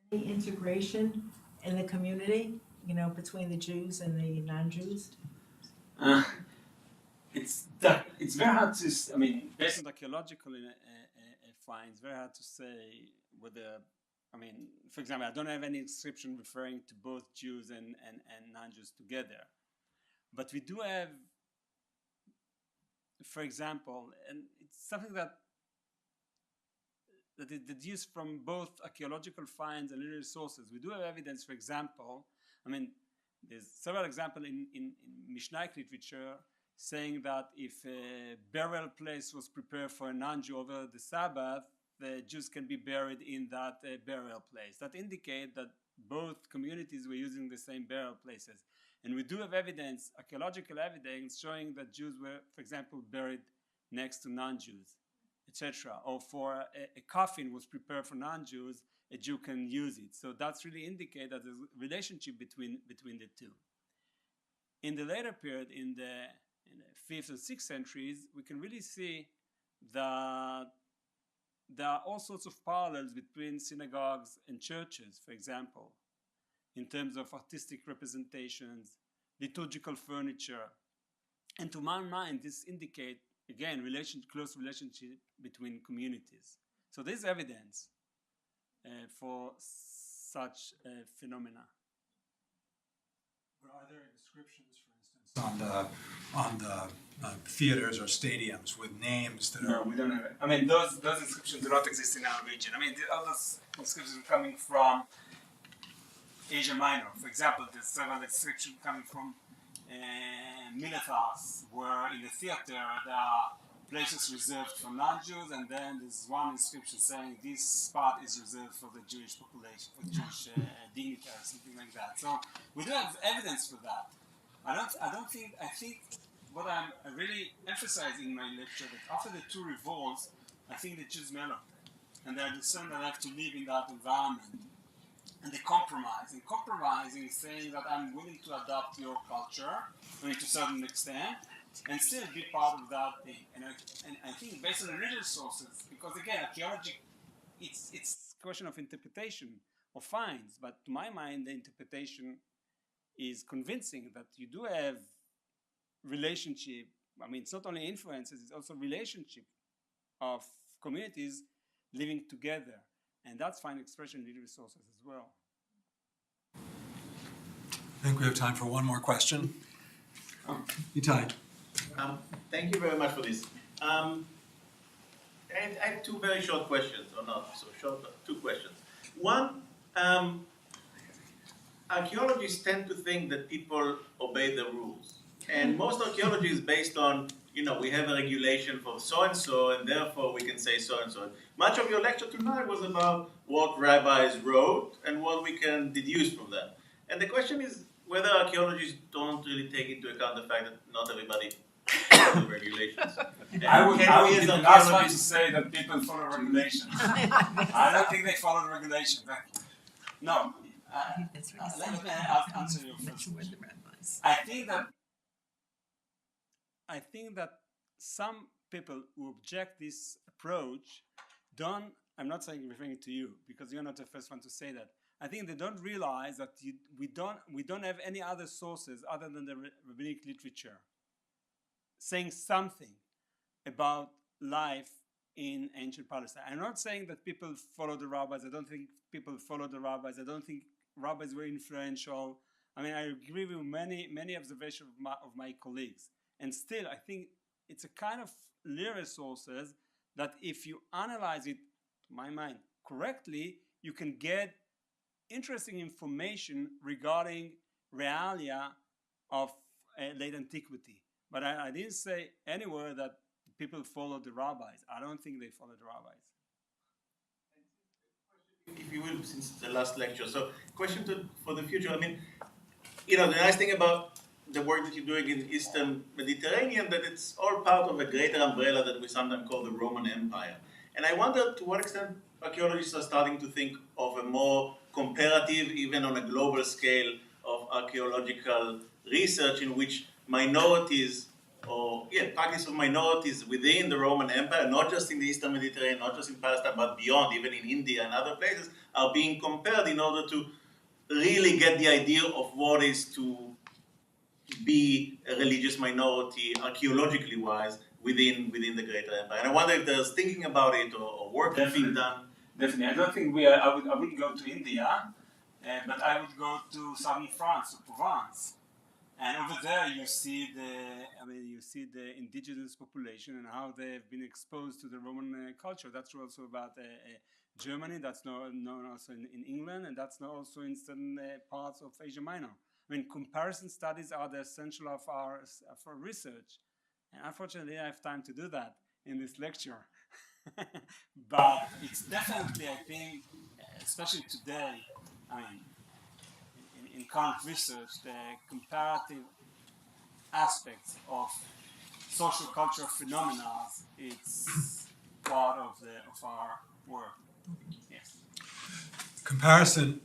there was any integration in the community, between the Jews and the non-Jews? It's very hard to, based on archaeological finds, very hard to say whether, for example, I don't have any inscription referring to both Jews and non-Jews together. But we do have, for example, and it's something that is deduced from both archaeological finds and literary sources. We do have evidence, for example, there's several examples in Mishnaic literature saying that if a burial place was prepared for a non-Jew over the Sabbath, the Jews can be buried in that burial place. That indicates that both communities were using the same burial places. And we do have evidence, archaeological evidence, showing that Jews were, for example, buried next to non-Jews, etc. Or for a coffin was prepared for non-Jews, a Jew can use it. So that's really indicate that there's a relationship between the two. In the later period, in the 5th and 6th centuries, we can really see that there are all sorts of parallels between synagogues and churches, for example, in terms of artistic representations, liturgical furniture. And to my mind, this indicates, again, close relationship between communities. So there's evidence for such phenomena. But are there inscriptions, for instance, on the theaters or stadiums with names that No, we don't have it. Those inscriptions do not exist in our region. All those inscriptions are coming from Asia Minor. For example, there's several inscriptions coming from Milethas, where in the theater there are places reserved for non-Jews, and then there's one inscription saying this spot is reserved for the Jewish population, for Jewish dignitaries, something like that. So we do have evidence for that. I think what I'm really emphasizing in my lecture, that after the 2 revolts, I think the Jews mellowed, and they understand that they have to live in that environment. And they compromise. And compromising is saying that I'm willing to adopt your culture, to a certain extent, and still be part of that thing. And I think based on the religious sources, because again, archaeology, it's a question of interpretation of finds, but to my mind, the interpretation is convincing that you do have relationship. It's not only influences, it's also relationship of communities living together. And that's fine expression in literary sources as well. I think we have time for one more question. Itai. Thank you very much for this. I have two very short questions, or not so short, but two questions. One, archaeologists tend to think that people obey the rules. And most archaeology is based on, we have a regulation for so-and-so, and therefore we can say so-and-so. Much of your lecture tonight was about what rabbis wrote and what we can deduce from them. And the question is whether archaeologists don't really take into account the fact that not everybody follows the regulations. I would be the last one to say that people follow regulations. I don't think they follow the regulations. No. Let me answer your first question. I think that some people who object this approach I'm not saying referring to you because you're not the first one to say that. I think they don't realize that we don't have any other sources other than the rabbinic literature saying something about life in ancient Palestine. I'm not saying that people follow the rabbis. I don't think people follow the rabbis. I don't think rabbis were influential. I mean, I agree with many observations of my colleagues. And still, I think it's a kind of literary sources that if you analyze it, to my mind, correctly, you can get interesting information regarding realia of late antiquity. But I didn't say anywhere that people follow the rabbis. I don't think they follow the rabbis. If you will, since the last lecture. So, question for the future. I mean, the nice thing about the work that you're doing in Eastern Mediterranean, that it's all part of a greater umbrella that we sometimes call the Roman Empire. And I wonder to what extent archaeologists are starting to think of a more comparative, even on a global scale, of archaeological research in which minorities, practice of minorities within the Roman Empire, not just in the Eastern Mediterranean, not just in Palestine, but beyond, even in India and other places, are being compared in order to really get the idea of what is to be a religious minority, archaeologically wise, within the greater empire. And I wonder if there's thinking about it or work being done. Definitely. I don't think I wouldn't go to India, but I would go to southern France, to Provence. And over there you see the indigenous population and how they've been exposed to the Roman culture. That's also about Germany, that's known also in England, and that's known also in certain parts of Asia Minor. I mean, comparison studies are the essential of our research. And unfortunately, I have time to do that in this lecture. But it's definitely, I think, especially today, I mean, in current research, the comparative aspects of social cultural phenomena, it's part of our work. Yes. Comparison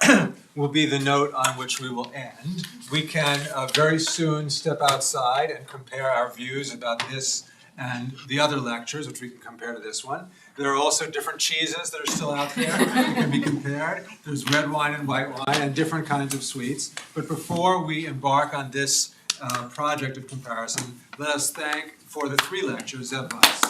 will be the note on which we will end. We can very soon step outside and compare our views about this and the other lectures, which we can compare to this one. There are also different cheeses that are still out there that can be compared. There's red wine and white wine and different kinds of sweets. But before we embark on this project of comparison, let us thank for the 3 lectures Zeev Weiss.